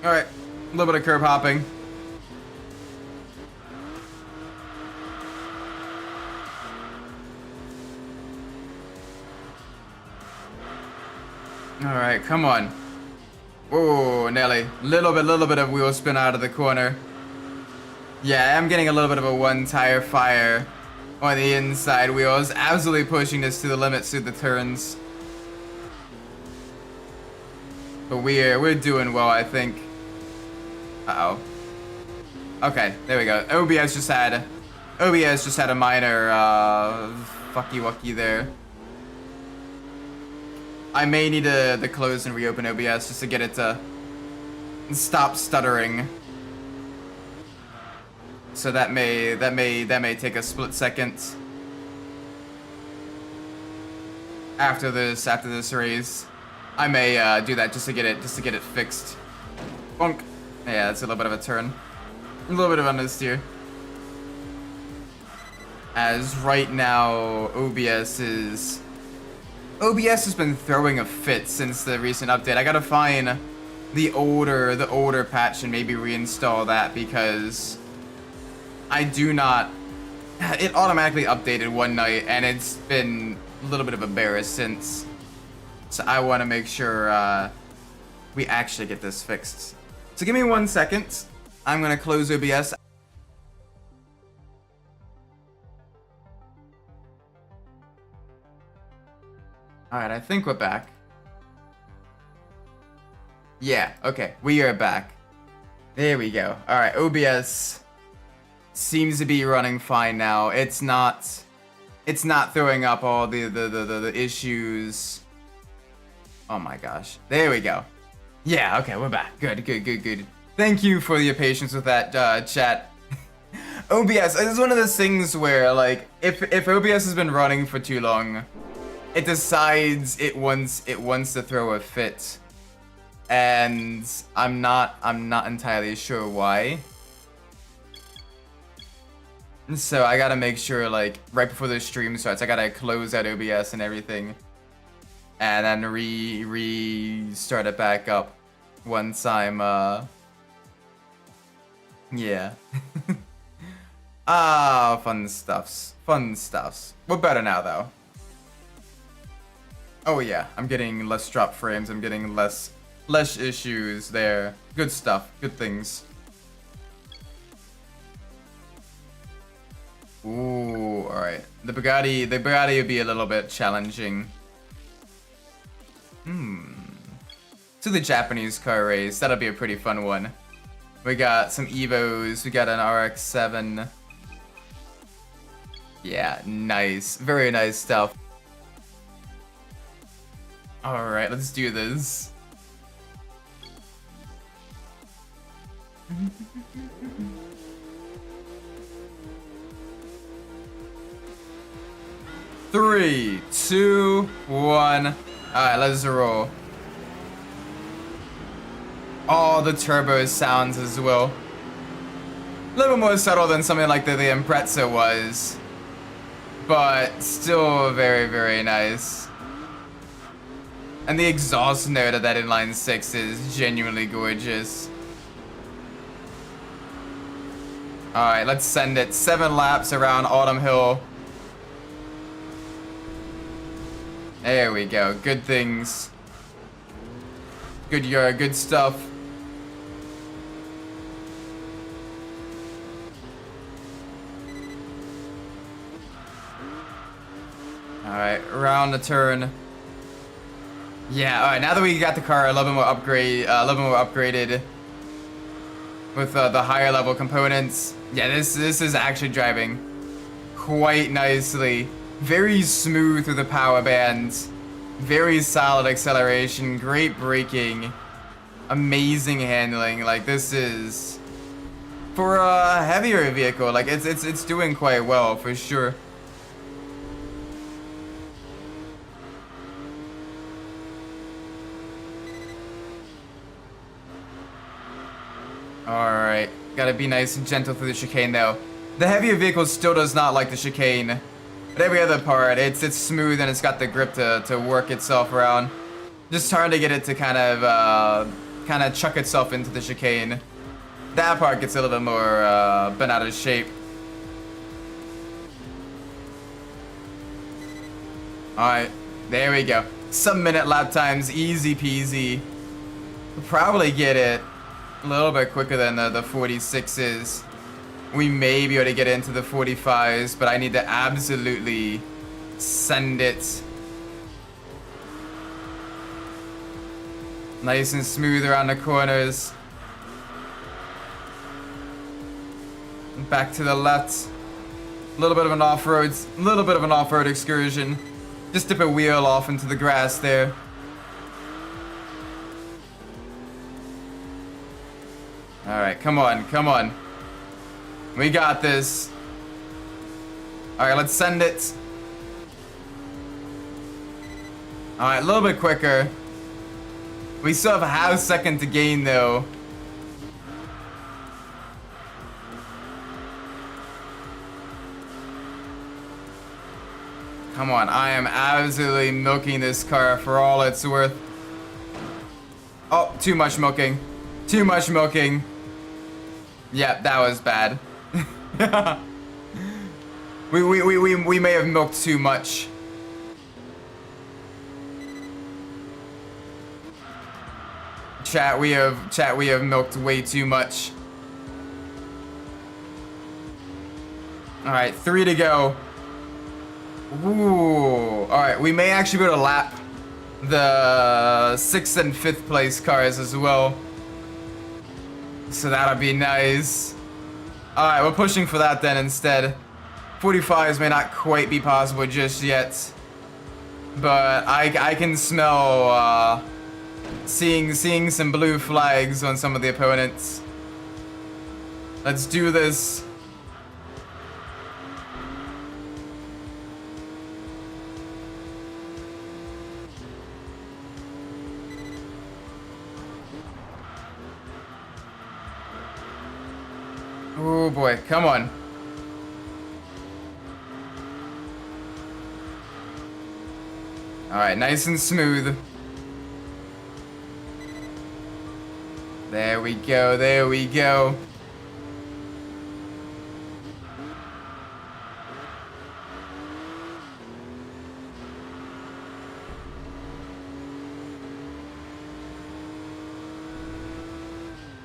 Alright, a little bit of curb hopping. Alright, come on. Oh, Nelly. Little bit of wheel spin out of the corner. Yeah, I'm getting a little bit of a one tire fire on the inside wheels. Absolutely pushing this to the limits through the turns. But we're doing well, I think. Uh-oh. Okay, there we go. OBS just had a minor fucky wucky there. I may need to close and reopen OBS just to get it to stop stuttering. So that may take a split second after this race. I may do that just to get it fixed. Bonk. Yeah, that's a little bit of a turn. A little bit of understeer. As right now, OBS has been throwing a fit since the recent update. I gotta find the older patch and maybe reinstall that because I do not. It automatically updated one night and it's been a little bit of a bear since. So I want to make sure we actually get this fixed. So give me 1 second. I'm gonna close OBS. Alright, I think we're back. Yeah, okay, we are back. There we go. Alright, OBS seems to be running fine now. It's not throwing up all the issues. Oh my gosh. There we go. Yeah, okay, we're back. Good. Thank you for your patience with that, chat. OBS is one of those things where, like, if OBS has been running for too long, it decides it wants to throw a fit, and I'm not entirely sure why. So I gotta make sure, like, right before the stream starts, I gotta close out OBS and everything, and then restart it back up once I'm yeah. Ah, fun stuffs. We're better now though. Oh yeah, I'm getting less drop frames, I'm getting less issues there. Good stuff, good things. Ooh, alright. The Bugatti would be a little bit challenging. To the Japanese car race, that'll be a pretty fun one. We got some Evos, we got an RX-7. Yeah, nice. Very nice stuff. Alright, let's do this. Three, two, one. Alright, let's roll. Oh, the turbo sounds as well. A little more subtle than something like the Impreza was. But still very, very nice. And the exhaust note of that inline 6 is genuinely gorgeous. Alright, let's send it 7 laps around Autumn Hill. There we go. Good things. Good yard, good stuff. Alright, around the turn. Yeah, alright, now that we got the car a little bit more upgraded with the higher level components. Yeah, this is actually driving quite nicely. Very smooth through the power bands. Very solid acceleration, great braking, amazing handling. Like, this is for a heavier vehicle, like it's doing quite well for sure. Alright, gotta be nice and gentle through the chicane though. The heavier vehicle still does not like the chicane. But every other part, it's smooth and it's got the grip to work itself around. Just trying to get it to kind of chuck itself into the chicane. That part gets a little bit more bent out of shape. Alright, there we go. Sub-minute lap times, easy peasy. We'll probably get it a little bit quicker than the 46s. We may be able to get into the 45s, but I need to absolutely send it Nice and smooth around the corners. Back to the left. A little bit of an off-road excursion. Just dip a wheel off into the grass there. Alright, come on, come on. We got this. Alright, let's send it. Alright, a little bit quicker. We still have a half second to gain though. Come on, I am absolutely milking this car for all it's worth. Oh, too much milking. Too much milking. Yep, that was bad. we may have milked too much. Chat, we have milked way too much. Alright, 3 to go. Ooh. Alright, we may actually be able to lap the 6th and 5th place cars as well. So that'll be nice. Alright, we're pushing for that then instead. 45s may not quite be possible just yet. But I can smell seeing some blue flags on some of the opponents. Let's do this. Oh boy, come on. Alright, nice and smooth. There we go, there we go.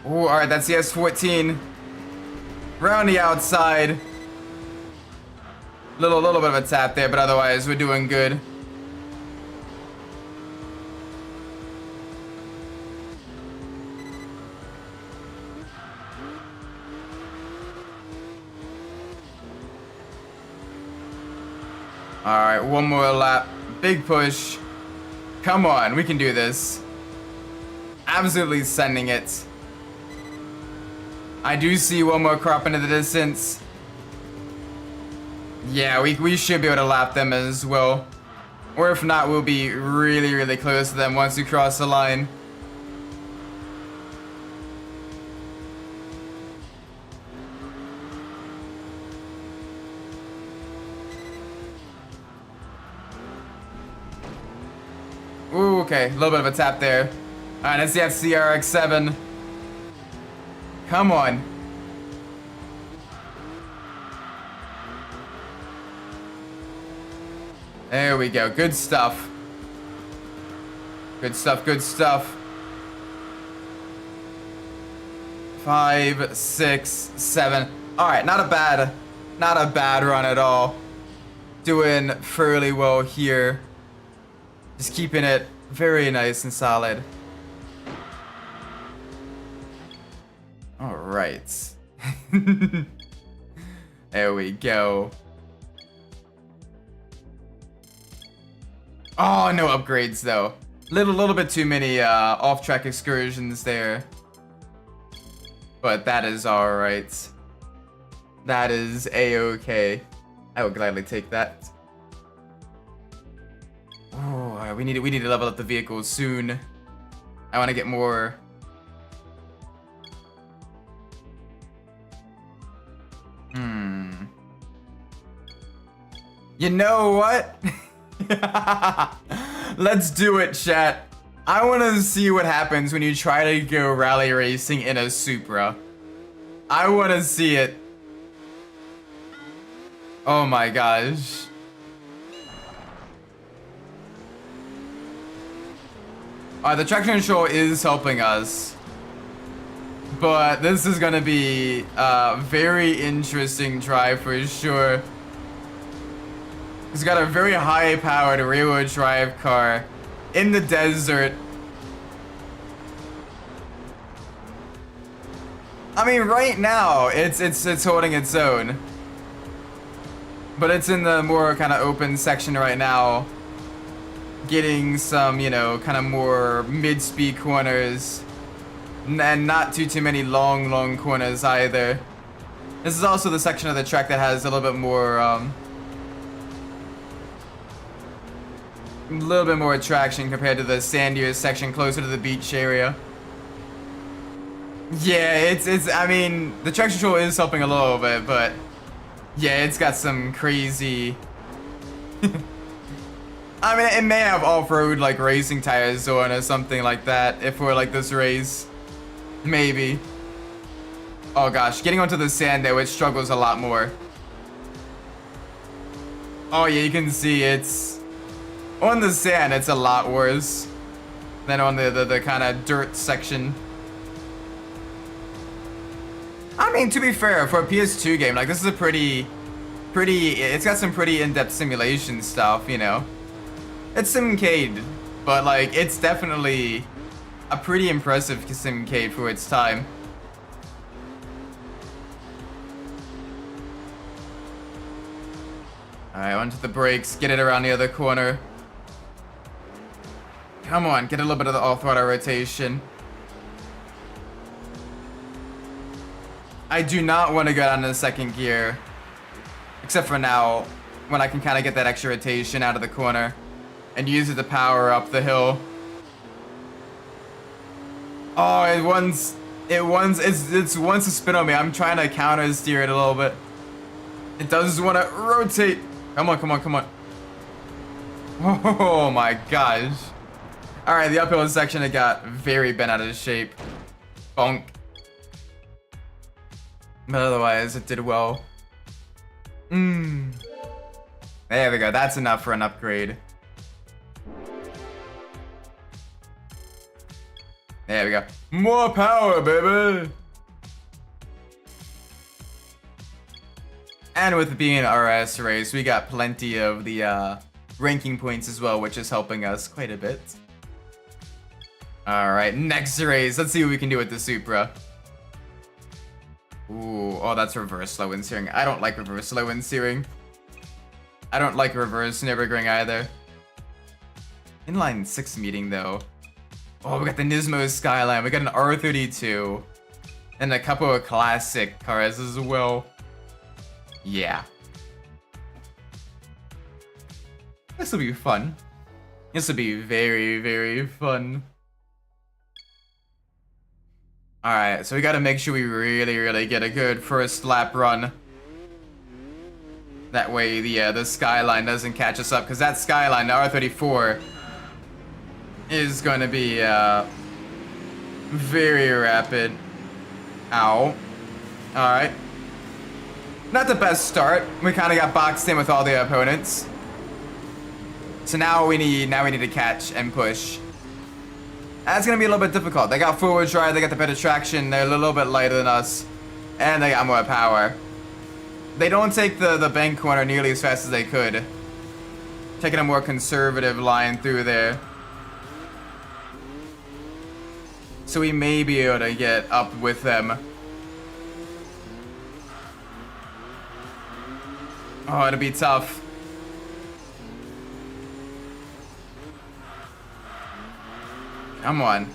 Oh, alright, that's the S14. Around the outside. Little bit of a tap there, but otherwise we're doing good. Alright, one more lap. Big push. Come on, we can do this. Absolutely sending it. I do see one more crop into the distance. Yeah, we should be able to lap them as well. Or if not, we'll be really close to them once we cross the line. Ooh, okay, a little bit of a tap there. Alright, let's see that CRX-7. Come on. There we go. Good stuff. Good stuff, good stuff. 5, 6, 7. Alright, not a bad run at all. Doing fairly well here. Just keeping it very nice and solid. Alright. There we go. Oh, no upgrades though. Little bit too many off-track excursions there. But that is alright. That is a-okay. I would gladly take that. Oh, alright, we need to level up the vehicle soon. I want to get more. You know what? Let's do it, chat. I want to see what happens when you try to go rally racing in a Supra. I want to see it. Oh my gosh. The traction control is helping us. But this is going to be a very interesting drive for sure. It's got a very high-powered rear-wheel drive car in the desert I mean, right now, it's holding its own. But it's in the more kind of open section right now. Getting some, you know, kind of more mid-speed corners. And not too many long corners either. This is also the section of the track that has a little bit more, traction compared to the sandier section closer to the beach area. Yeah, I mean, the traction control is helping a little bit, but yeah, it's got some crazy. I mean, it may have off-road like racing tires on or something like that if we're like this race. Maybe. Oh gosh, getting onto the sand though, it struggles a lot more. Oh yeah, you can see it's on the sand, it's a lot worse than on the kind of dirt section. I mean, to be fair, for a PS2 game, like this is a pretty, it's got some pretty in-depth simulation stuff, you know. It's simcade, but like it's definitely a pretty impressive simcade for its time. Alright, onto the brakes, get it around the other corner. Come on, get a little bit of the off-throttle rotation. I do not want to go down to the second gear. Except for now, when I can kind of get that extra rotation out of the corner. And use it to power up the hill. Oh, it wants to spin on me. I'm trying to counter steer it a little bit. It does want to rotate. Come on, come on, come on. Oh my gosh. Alright, the uphill section, it got very bent out of shape. Bonk. But otherwise, it did well. There we go. That's enough for an upgrade. There we go. More power, baby! And with it being an RS race, we got plenty of the ranking points as well, which is helping us quite a bit. Alright, next race. Let's see what we can do with the Supra. Ooh, oh, that's reverse slow wind steering. I don't like reverse slow wind steering. I don't like reverse Nürburgring either. Inline 6 meeting, though. Oh, we got the Nismo Skyline. We got an R32. And a couple of classic cars as well. Yeah. This will be fun. This will be very, very fun. Alright, so we gotta make sure we really get a good first lap run. That way the Skyline doesn't catch us up, because that Skyline, the R34, is gonna be very rapid. Ow. Alright. Not the best start. We kinda got boxed in with all the opponents. So now we need to catch and push. That's gonna be a little bit difficult. They got forward drive, they got the better traction, they're a little bit lighter than us, and they got more power. They don't take the bank corner nearly as fast as they could. Taking a more conservative line through there. So we may be able to get up with them. Oh, it'll be tough. Come on.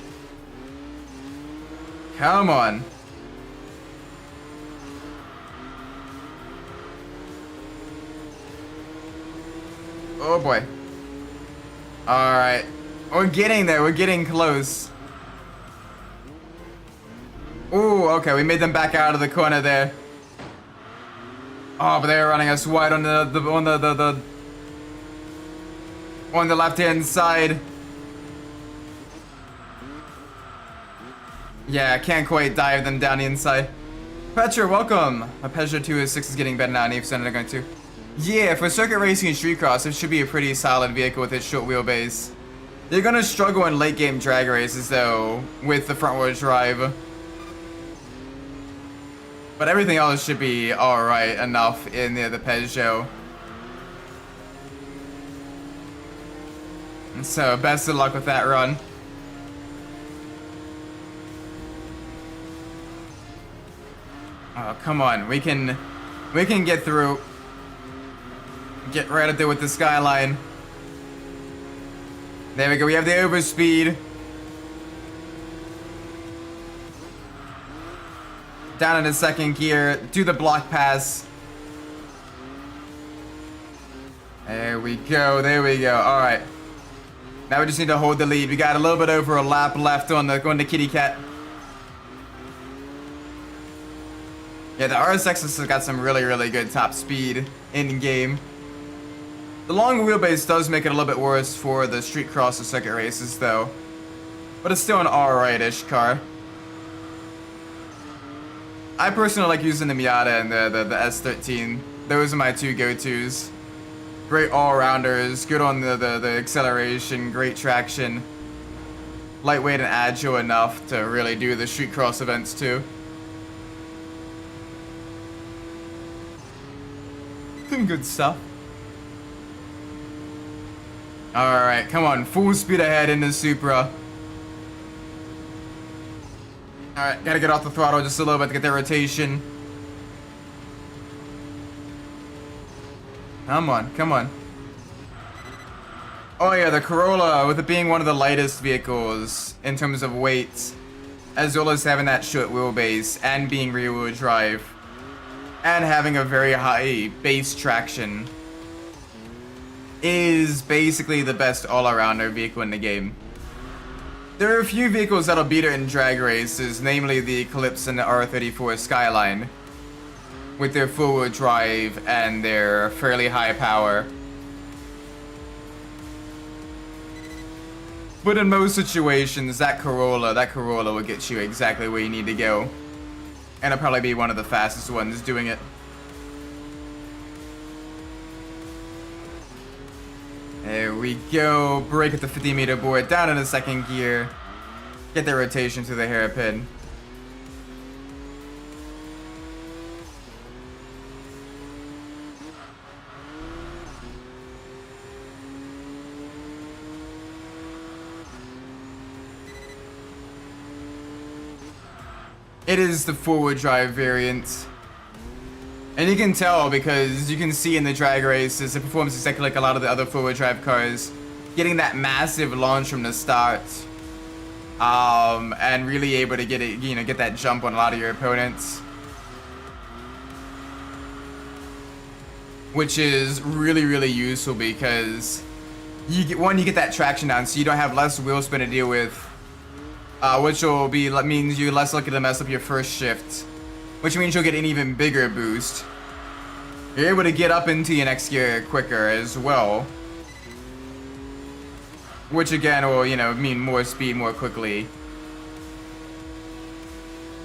Come on. Oh boy. Alright. We're getting there. We're getting close. Ooh, okay. We made them back out of the corner there. Oh, but they're running us wide on the left-hand side. Yeah, I can't quite dive them down the inside. Petra, welcome. My Peugeot 206 is getting better now, 80% are going to. Yeah, for circuit racing and street cross, it should be a pretty solid vehicle with its short wheelbase. You're gonna struggle in late game drag races though, with the front wheel drive. But everything else should be alright enough in the Peugeot. So, best of luck with that run. Oh, come on. We can get through. Get right up there with the skyline. There we go. We have the overspeed. Down into second gear. Do the block pass. There we go. There we go. All right. Now we just need to hold the lead. We got a little bit over a lap left on the kitty cat. Yeah, the RSX has got some really, really good top speed in game. The long wheelbase does make it a little bit worse for the street cross or circuit races, though. But it's still an alright-ish car. I personally like using the Miata and the S13. Those are my two go-tos. Great all-rounders, good on the acceleration, great traction. Lightweight and agile enough to really do the street cross events, too. Some good stuff. Alright, come on. Full speed ahead in the Supra. Alright, gotta get off the throttle just a little bit to get that rotation. Come on, come on. Oh yeah, the Corolla, with it being one of the lightest vehicles in terms of weight, as well as having that short wheelbase and being rear-wheel drive, and having a very high base traction, is basically the best all-arounder vehicle in the game. There are a few vehicles that'll beat it in drag races, namely the Eclipse and the R34 Skyline, with their full-wheel drive and their fairly high power. But in most situations, that Corolla will get you exactly where you need to go. And it'll probably be one of the fastest ones doing it. There we go. Brake at the 50-meter board, down in the second gear. Get the rotation through the hairpin. It is the forward drive variant. And you can tell because you can see in the drag races, it performs exactly like a lot of the other forward drive cars. Getting that massive launch from the start. And really able to get it, get that jump on a lot of your opponents. Which is really, really useful because you get that traction down so you don't have less wheel spin to deal with. Which means you're less likely to mess up your first shift. Which means you'll get an even bigger boost. You're able to get up into your next gear quicker as well. Which again will, mean more speed more quickly.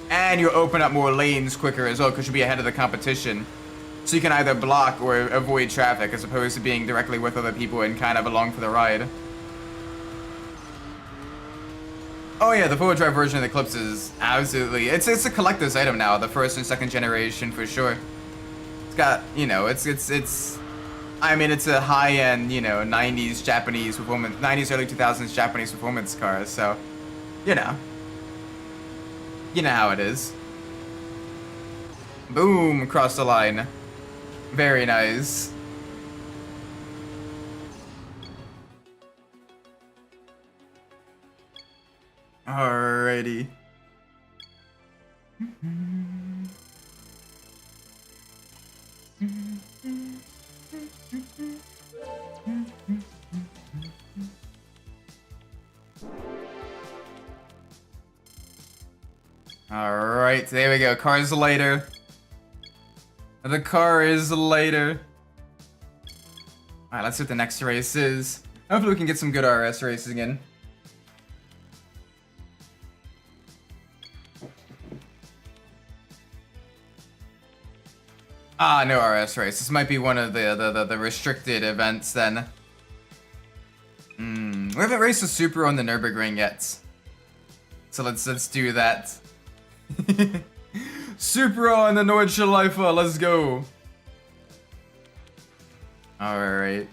And you'll open up more lanes quicker as well because you'll be ahead of the competition. So you can either block or avoid traffic as opposed to being directly with other people and kind of along for the ride. Oh yeah, the four-wheel drive version of the Eclipse is absolutely... It's a collector's item now, the first and second generation for sure. It's got, I mean, it's a high-end, 90s Japanese performance... 90s, early 2000s Japanese performance car, so... You know how it is. Boom, across the line. Very nice. Alrighty. Alright, there we go. Car's later. The car is later. Alright, let's see what the next race is. Hopefully we can get some good RS races again. Ah, no RS race. This might be one of the restricted events then. We haven't raced a Supra on the Nürburgring yet. So let's do that. Supra on the Nordschleife, let's go. Alright.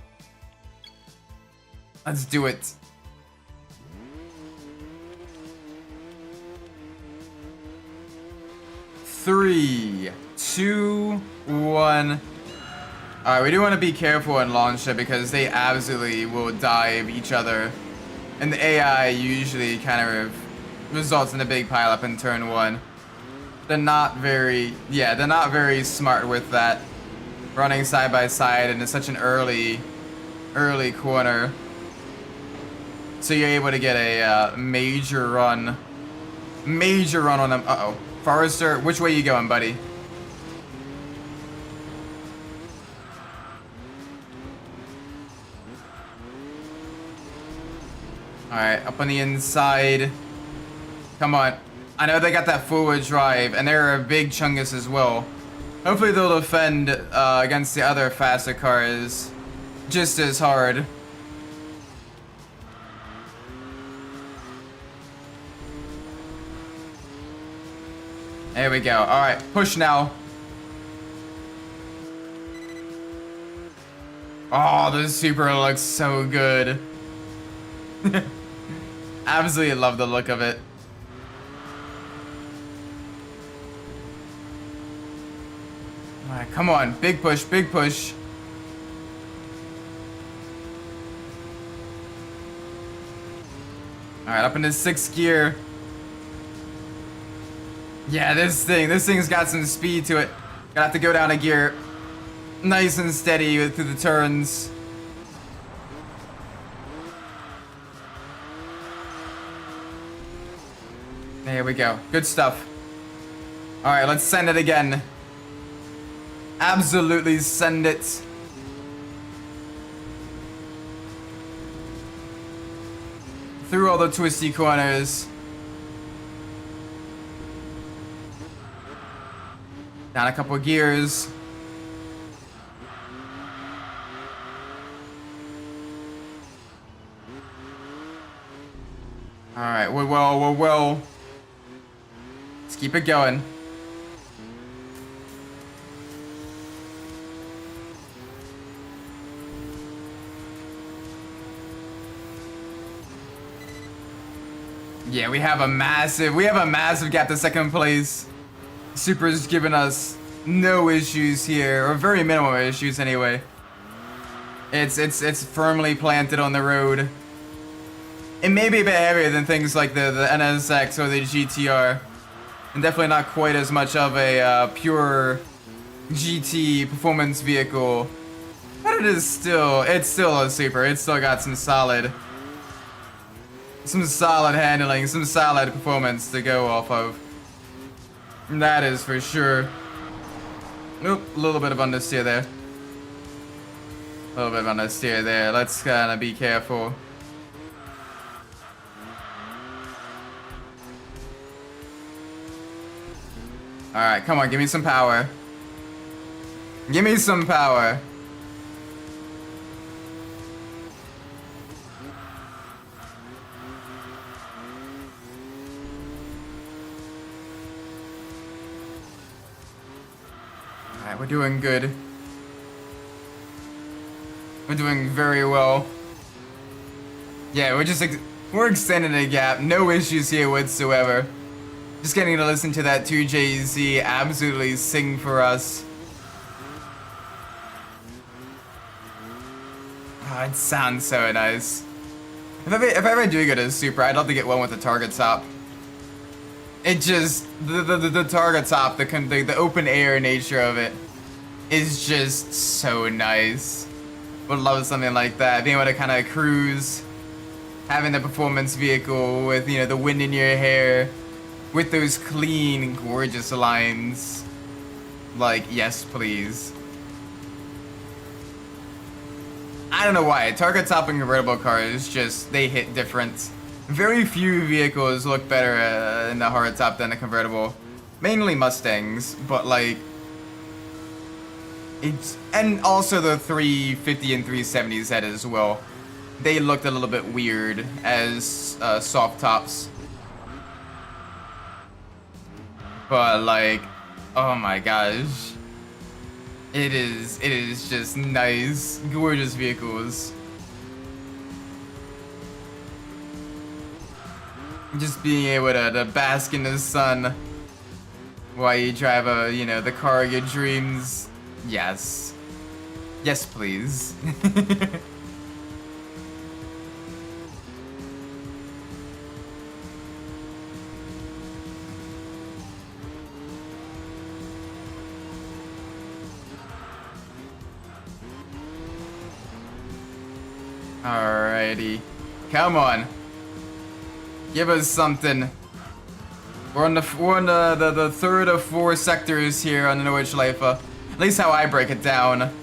Let's do it. 3, 2, 1. Alright, we do want to be careful in launch it because they absolutely will dive each other. And the AI usually kind of results in a big pileup in turn 1. They're not very smart with that. Running side by side into such an early corner. So you're able to get a major run on them. Uh-oh. Forrester, which way you going, buddy? Alright, up on the inside. Come on. I know they got that forward drive, and they're a big chungus as well. Hopefully they'll defend against the other faster cars just as hard. There we go. Alright, push now. Oh, the Supra looks so good. Absolutely love the look of it. Alright, come on. Big push, big push. Alright, up into 6th gear. Yeah, this thing's got some speed to it. Gonna have to go down a gear. Nice and steady through the turns. There we go. Good stuff. Alright, let's send it again. Absolutely send it. Through all the twisty corners. Down a couple of gears. Alright, we're well. Let's keep it going. Yeah, we have a massive gap to 2nd place. Supra's given us no issues here, or very minimal issues anyway. It's firmly planted on the road. It may be a bit heavier than things like the NSX or the GTR, and definitely not quite as much of a pure GT performance vehicle. But it's still a Supra. It's still got some solid handling, some solid performance to go off of. That is for sure. Oop, a little bit of understeer there. Let's kind of be careful. Alright, come on, give me some power. Give me some power. Alright, we're doing good. We're doing very well. Yeah, we're extending the gap. No issues here whatsoever. Just getting to listen to that 2JZ absolutely sing for us. Oh, it sounds so nice. If I ever do get a Supra, I'd love to get one with a target top. It just the target top, the open air nature of it is just so nice. Would love something like that. Being able to kind of cruise, having the performance vehicle with, you know, the wind in your hair, with those clean, gorgeous lines. Like, yes, please. I don't know why. Target top and convertible cars just, they hit different. Very few vehicles look better in the hard top than a convertible. Mainly Mustangs, but like, it's, and also the 350 and 370s head as well. They looked a little bit weird as soft tops. But like, oh my gosh. It is just nice, gorgeous vehicles. Just being able to bask in the sun while you drive you know, the car of your dreams. Yes. Yes, please. Alrighty. Come on. Give us something. We're on the third of 4 sectors here on the Nordschleife. At least how I break it down.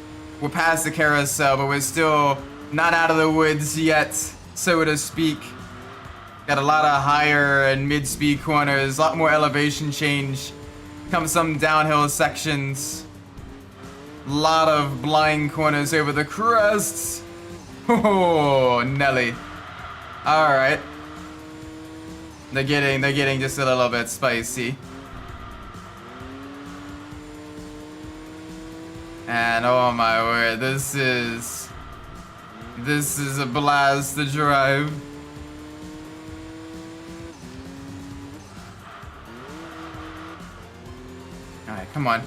We're past the carousel, but we're still not out of the woods yet, so to speak. Got a lot of higher and mid-speed corners, a lot more elevation change. Come some downhill sections. A lot of blind corners over the crests. Oh, Nelly. Alright. They're getting just a little bit spicy. And oh my word, this is a blast to drive. Alright, come on.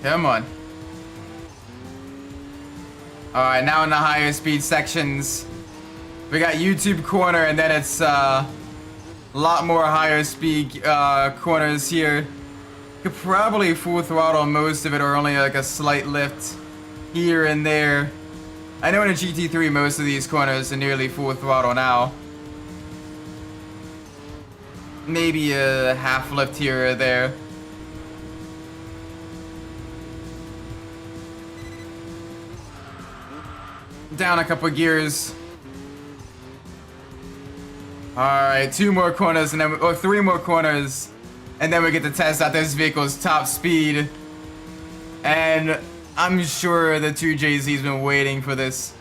Come on. Alright, now in the higher speed sections. We got YouTube corner, and then it's a lot more higher speed corners here. Could probably full throttle most of it, or only like a slight lift here and there. I know in a GT3 most of these corners are nearly full throttle now. Maybe a half lift here or there. Down a couple gears. Alright, 2 more corners and then, or 3 more corners, and then we get to test out this vehicle's top speed. And I'm sure the 2JZ's been waiting for this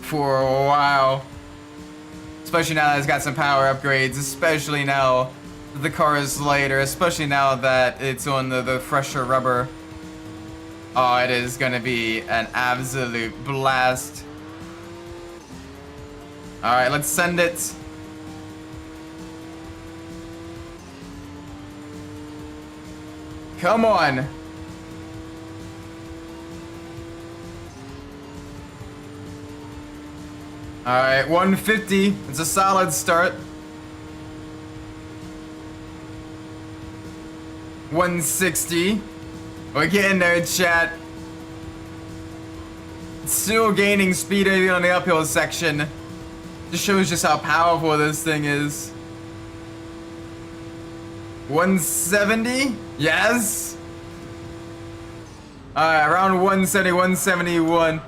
for a while. Especially now that it's got some power upgrades, especially now that the car is lighter, especially now that it's on the fresher rubber. Oh, it is gonna be an absolute blast. Alright, let's send it. Come on. Alright, 150. It's a solid start. 160. We're getting there, chat. Still gaining speed even on the uphill section. Just shows just how powerful this thing is. 170? Yes? Alright, around 170, 171.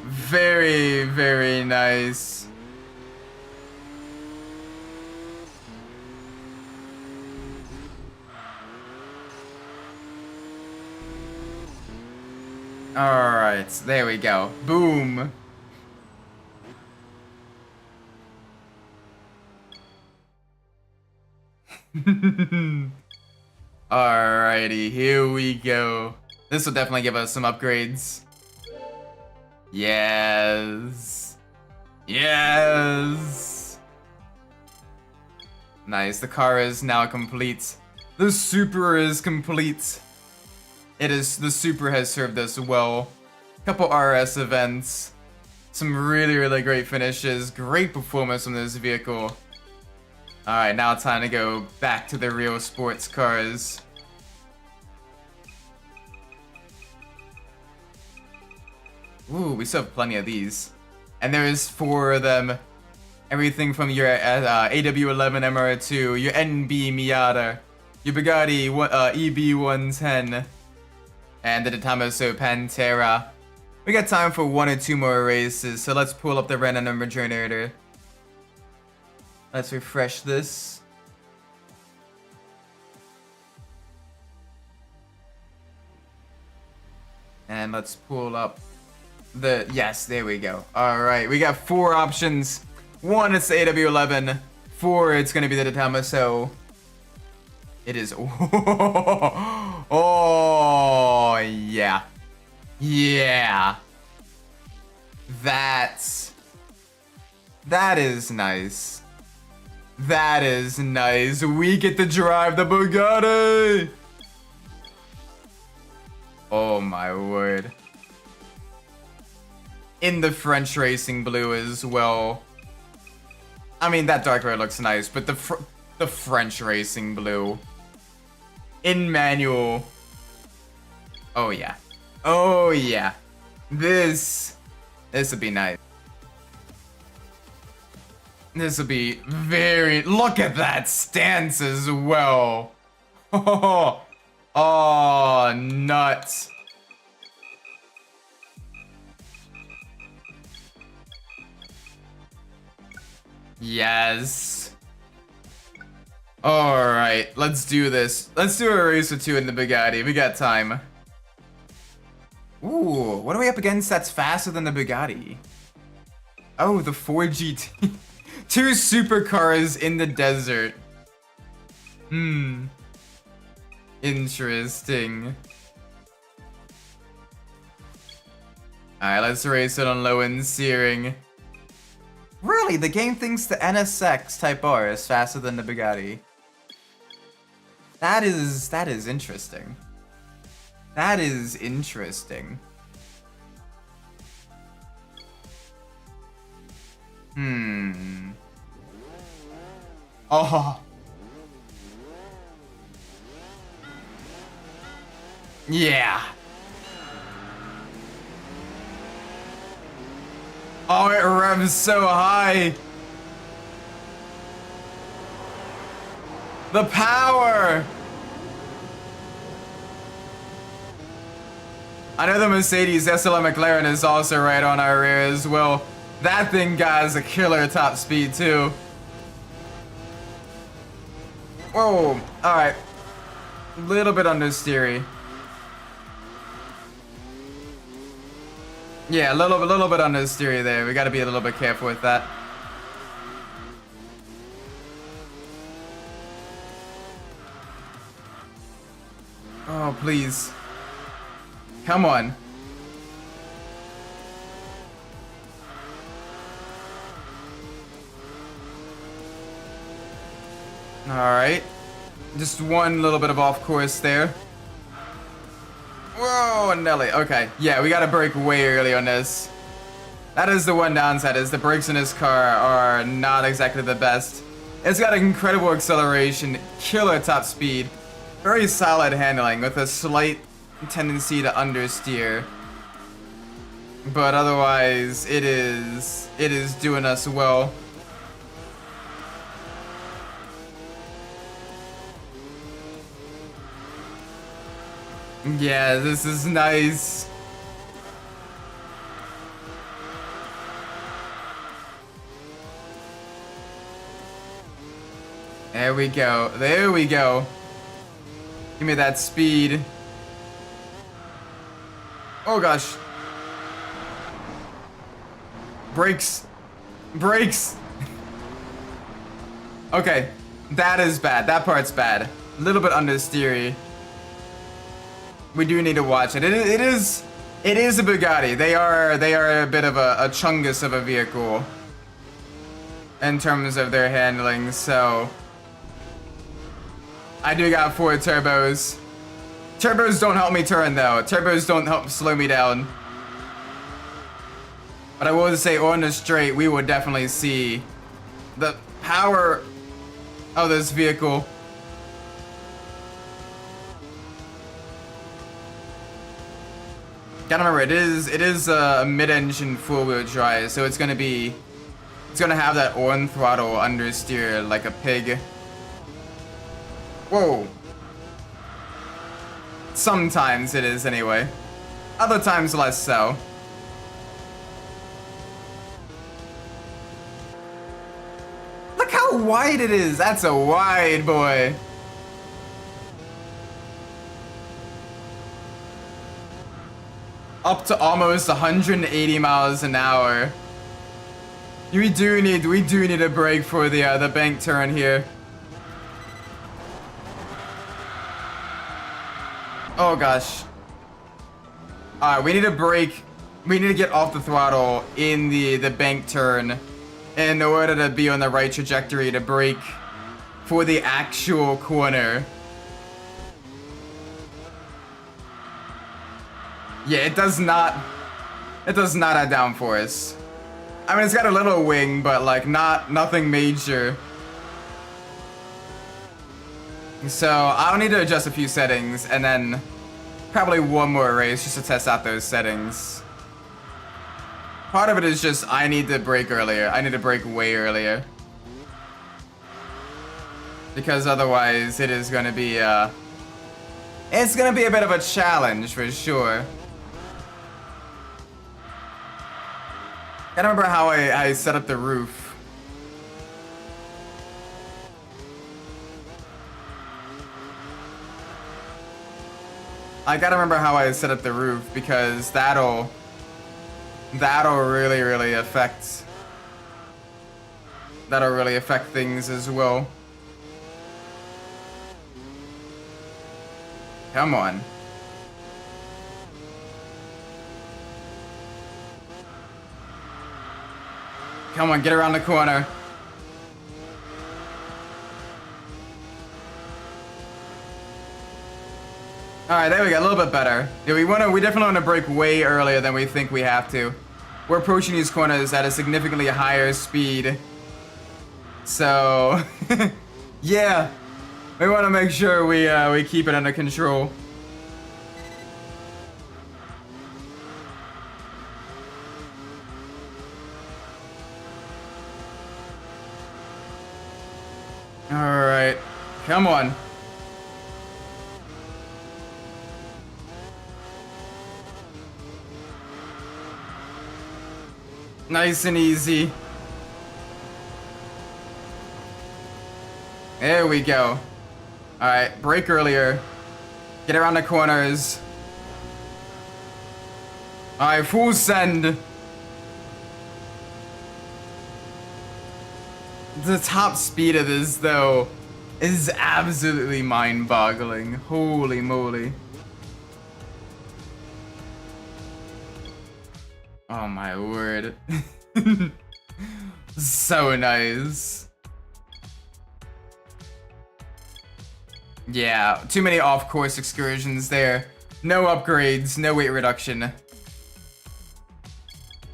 Very, very nice. Alright, there we go. Boom. Alrighty, here we go. This will definitely give us some upgrades. Yes. Yes. Nice, the car is now complete. The Super is complete. It is, the Super has served us well. Couple RS events. Some really, really great finishes. Great performance from this vehicle. Alright, now time to go back to the real sports cars. Ooh, we still have plenty of these. And there's 4 of them. Everything from your AW11 MR2, your NB Miata, your Bugatti EB110, and the Tomaso Pantera. We got time for 1 or 2 more races, so let's pull up the random number generator. Let's refresh this. And let's pull up the, yes, there we go. Alright, we got 4 options. 1, it's the AW11. 4, it's gonna be the Tomaso. It is, oh, yeah. Yeah. That is nice. That is nice. We get to drive the Bugatti. Oh my word. In the French racing blue as well. I mean, that dark red looks nice, but the French racing blue. In manual. Oh yeah. Oh yeah. This would be nice. This will be very... Look at that stance as well. Oh, oh, nuts. Yes. Alright, let's do this. Let's do a race or two in the Bugatti. We got time. Ooh, what are we up against that's faster than the Bugatti? Oh, the 4GT. Two supercars in the desert. Interesting. Alright, let's race it on low and searing. Really? The game thinks the NSX Type R is faster than the Bugatti. That is interesting. That is interesting. Oh. Yeah. Oh, it revs so high. The power. I know the Mercedes SLM McLaren is also right on our rear as well. That thing got a killer top speed too. Whoa, alright. Little bit understeery. Yeah, a little bit understeery there. We gotta be a little bit careful with that. Oh, please. Come on. Alright. Just one little bit of off course there. Whoa, Nelly. Okay. Yeah, we gotta brake way early on this. That is the one downside, is the brakes in this car are not exactly the best. It's got incredible acceleration, killer top speed, very solid handling with a slight tendency to understeer. But otherwise, it is doing us well. Yeah, this is nice. There we go. There we go. Give me that speed. Oh gosh. Brakes. Brakes. Okay. That is bad. That part's bad. A little bit understeery. We do need to watch it. It is a Bugatti. They are a bit of a chungus of a vehicle in terms of their handling, so I do got 4 turbos. Turbos don't help me turn though. Turbos don't help slow me down. But I will say on the straight, we will definitely see the power of this vehicle. Gotta remember, it is a mid-engine four-wheel drive, so it's gonna have that on throttle understeer like a pig. Whoa. Sometimes it is anyway. Other times less so. Look how wide it is. That's a wide boy. Up to almost 180 miles an hour. We do need a brake for the bank turn here. Oh gosh. Alright, we need a brake. We need to get off the throttle in the bank turn in order to be on the right trajectory to brake for the actual corner. Yeah, it does not have downforce. I mean, it's got a little wing, but like nothing major. So I'll need to adjust a few settings and then probably one more race just to test out those settings. Part of it is just I need to brake earlier. I need to brake way earlier. Because otherwise it is gonna be it's gonna be a bit of a challenge for sure. Gotta remember how I set up the roof. I gotta remember how I set up the roof because that'll really affect things as well. Come on. Come on, get around the corner. Alright, there we go, a little bit better. Yeah, we definitely want to brake way earlier than we think we have to. We're approaching these corners at a significantly higher speed. So, yeah. We want to make sure we keep it under control. Alright, come on. Nice and easy. There we go. Alright, brake earlier. Get around the corners. Alright, full send. The top speed of this, though, is absolutely mind-boggling. Holy moly. Oh my word. So nice. Yeah, too many off-course excursions there. No upgrades, no weight reduction.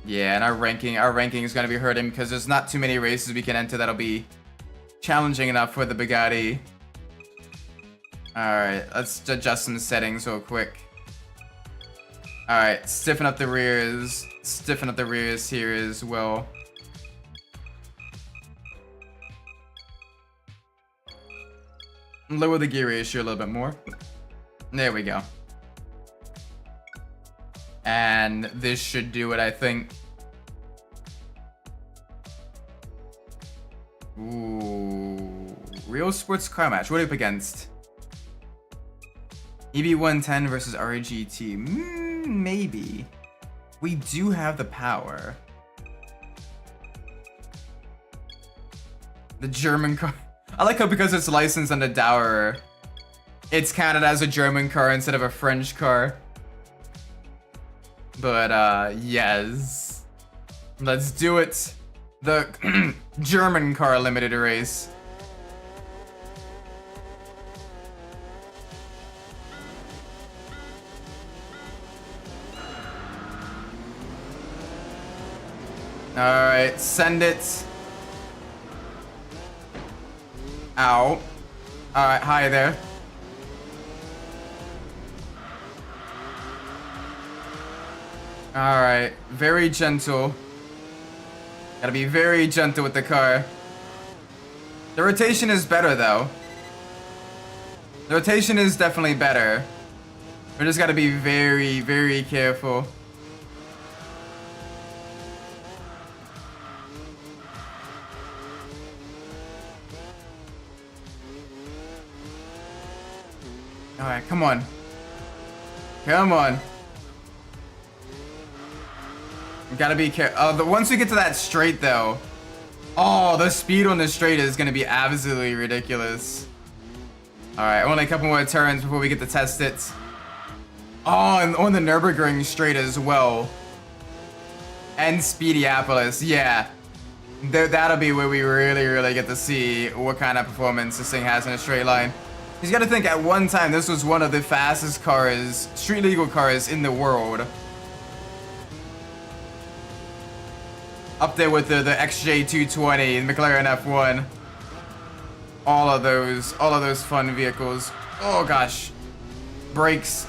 Yeah, and our ranking is gonna be hurting because there's not too many races we can enter that'll be challenging enough for the Bugatti. Alright, let's adjust some settings real quick. Alright, stiffen up the rears here as well. Lower the gear ratio a little bit more. There we go. And this should do it, I think. Ooh. Real sports car match. What are we up against? EB110 versus RGT. Maybe. We do have the power. The German car. I like how because it's licensed under Dauer, it's counted as a German car instead of a French car. But, yes. Let's do it. The German car limited race. Alright, send it. Ow. Alright, hi there. Alright, very gentle. Gotta be very gentle with the car. The rotation is better though. The rotation is definitely better. We just gotta be very, very careful. Alright, come on. Come on. Gotta be careful. Once we get to that straight, though. Oh, the speed on the straight is gonna be absolutely ridiculous. Alright, only a couple more turns before we get to test it. Oh, and on the Nürburgring straight as well. And Speediopolis, yeah. That'll be where we really get to see what kind of performance this thing has in a straight line. You gotta think, at one time, this was one of the fastest cars, street legal cars in the world. Up there with the XJ220 and McLaren F1. All of those fun vehicles. Oh gosh. Brakes.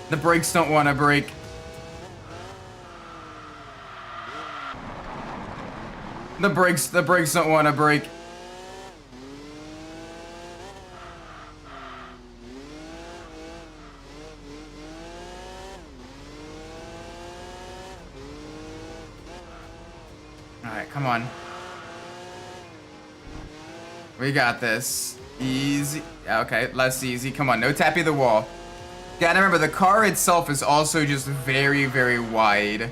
The brakes don't want to brake. The brakes don't want to brake. Alright, come on. We got this. Easy. Okay, less easy. Come on, no tapping the wall. Gotta remember, the car itself is also just very wide.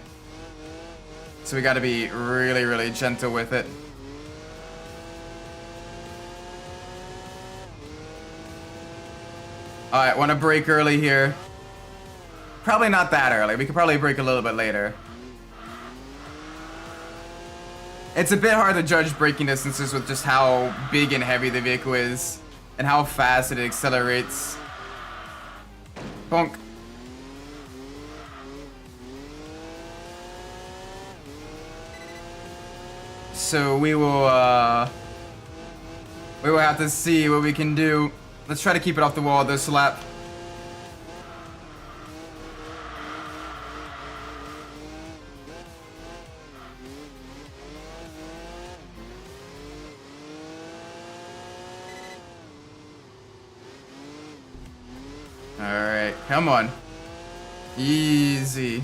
So we gotta be really gentle with it. Alright, wanna brake early here. Probably not that early. We could probably brake a little bit later. It's a bit hard to judge braking distances with just how big and heavy the vehicle is and how fast it accelerates. Bonk. So we will have to see what we can do. Let's try to keep it off the wall this lap. Alright, come on. Easy.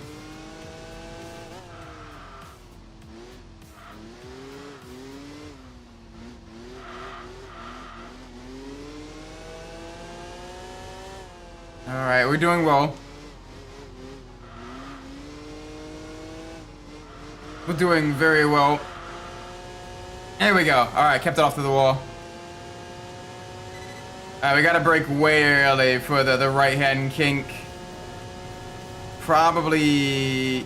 Alright, we're doing well. We're doing very well. There we go. Alright, kept it off to the wall. We gotta brake way early for the right hand kink. Probably...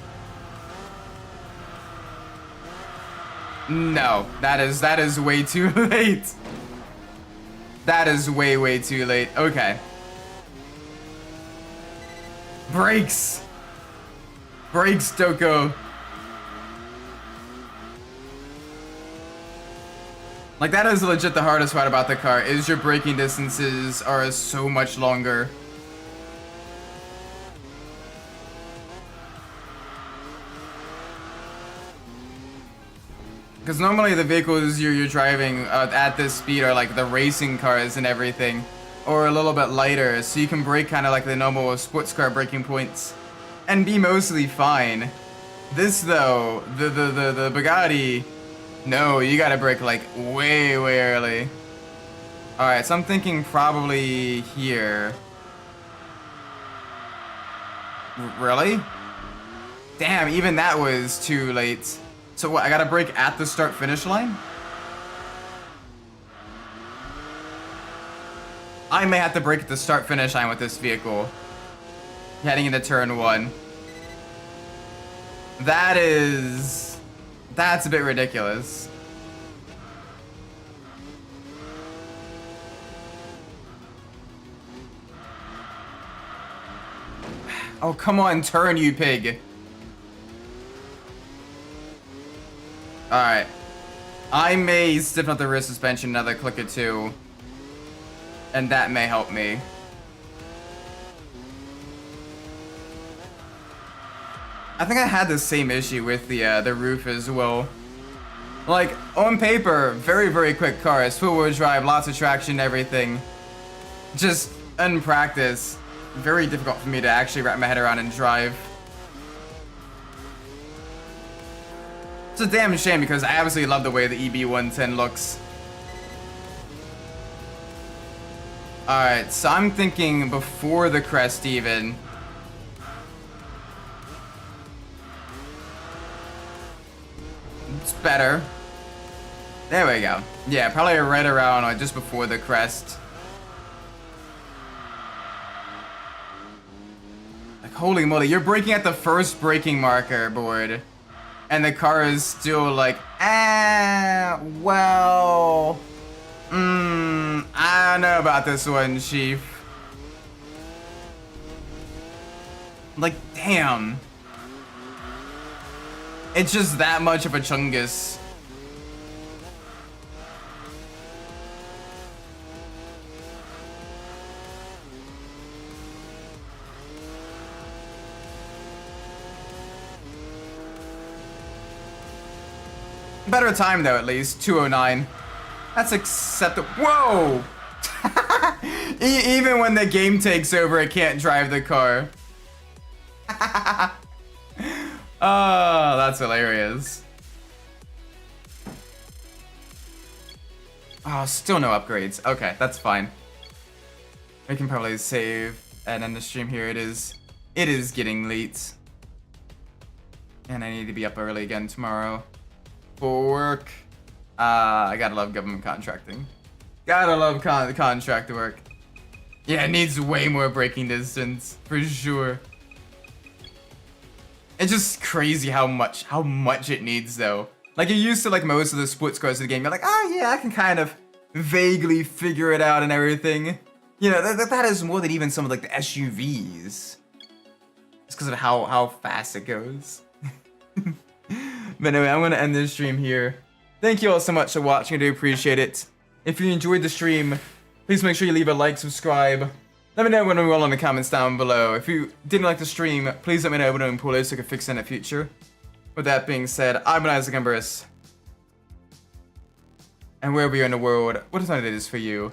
No, that is way too late. That is way too late. Okay. Brakes! Brakes, Doko. Like, that is legit the hardest part about the car, is your braking distances are so much longer. Because normally the vehicles you're driving at this speed are like the racing cars and everything, or a little bit lighter, so you can brake kind of like the normal sports car braking points and be mostly fine. This though, the Bugatti, no, you gotta brake like way early. Alright, so I'm thinking probably here. Really? Damn, even that was too late. So what, I gotta brake at the start finish line? I may have to brake at the start finish line with this vehicle. Heading into turn 1. That's a bit ridiculous. Oh, come on, turn, you pig. Alright. I may stiffen up the rear suspension another click or two. And that may help me. I think I had the same issue with the roof as well. Like, on paper, very quick car. It's four-wheel drive, lots of traction, everything. Just, in practice, very difficult for me to actually wrap my head around and drive. It's a damn shame because I absolutely love the way the EB110 looks. Alright, so I'm thinking before the crest even. It's better. There we go. Yeah, probably right around or just before the crest. Like, holy moly, you're braking at the first braking marker board. And the car is still like, well, I don't know about this one, Chief. Like, damn. It's just that much of a chungus. Better time though, at least 209. That's acceptable. Whoa! Even when the game takes over, it can't drive the car. Oh, that's hilarious. Oh, still no upgrades. Okay, that's fine. We can probably save and end the stream here. It is getting late. And I need to be up early again tomorrow for work. I gotta love government contracting. Gotta love contract work. Yeah, it needs way more braking distance, for sure. It's just crazy how much it needs though. Like you're used to like most of the sports cars of the game. You're like, oh yeah, I can kind of vaguely figure it out and everything. You know, that is more than even some of like the SUVs. Just because of how fast it goes. But anyway, I'm gonna end this stream here. Thank you all so much for watching. I do appreciate it. If you enjoyed the stream, please make sure you leave a like, subscribe. Let me know when we roll in the comments down below. If you didn't like the stream, please let me know below in below so I can fix it in the future. With that being said, I've been Isaac Umbras. And wherever you're in the world, what time it is for you,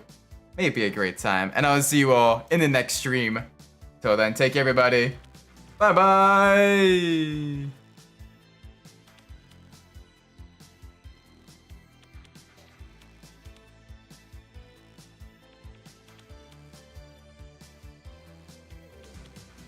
may it be a great time. And I'll see you all in the next stream. Till then, take care everybody. Bye bye.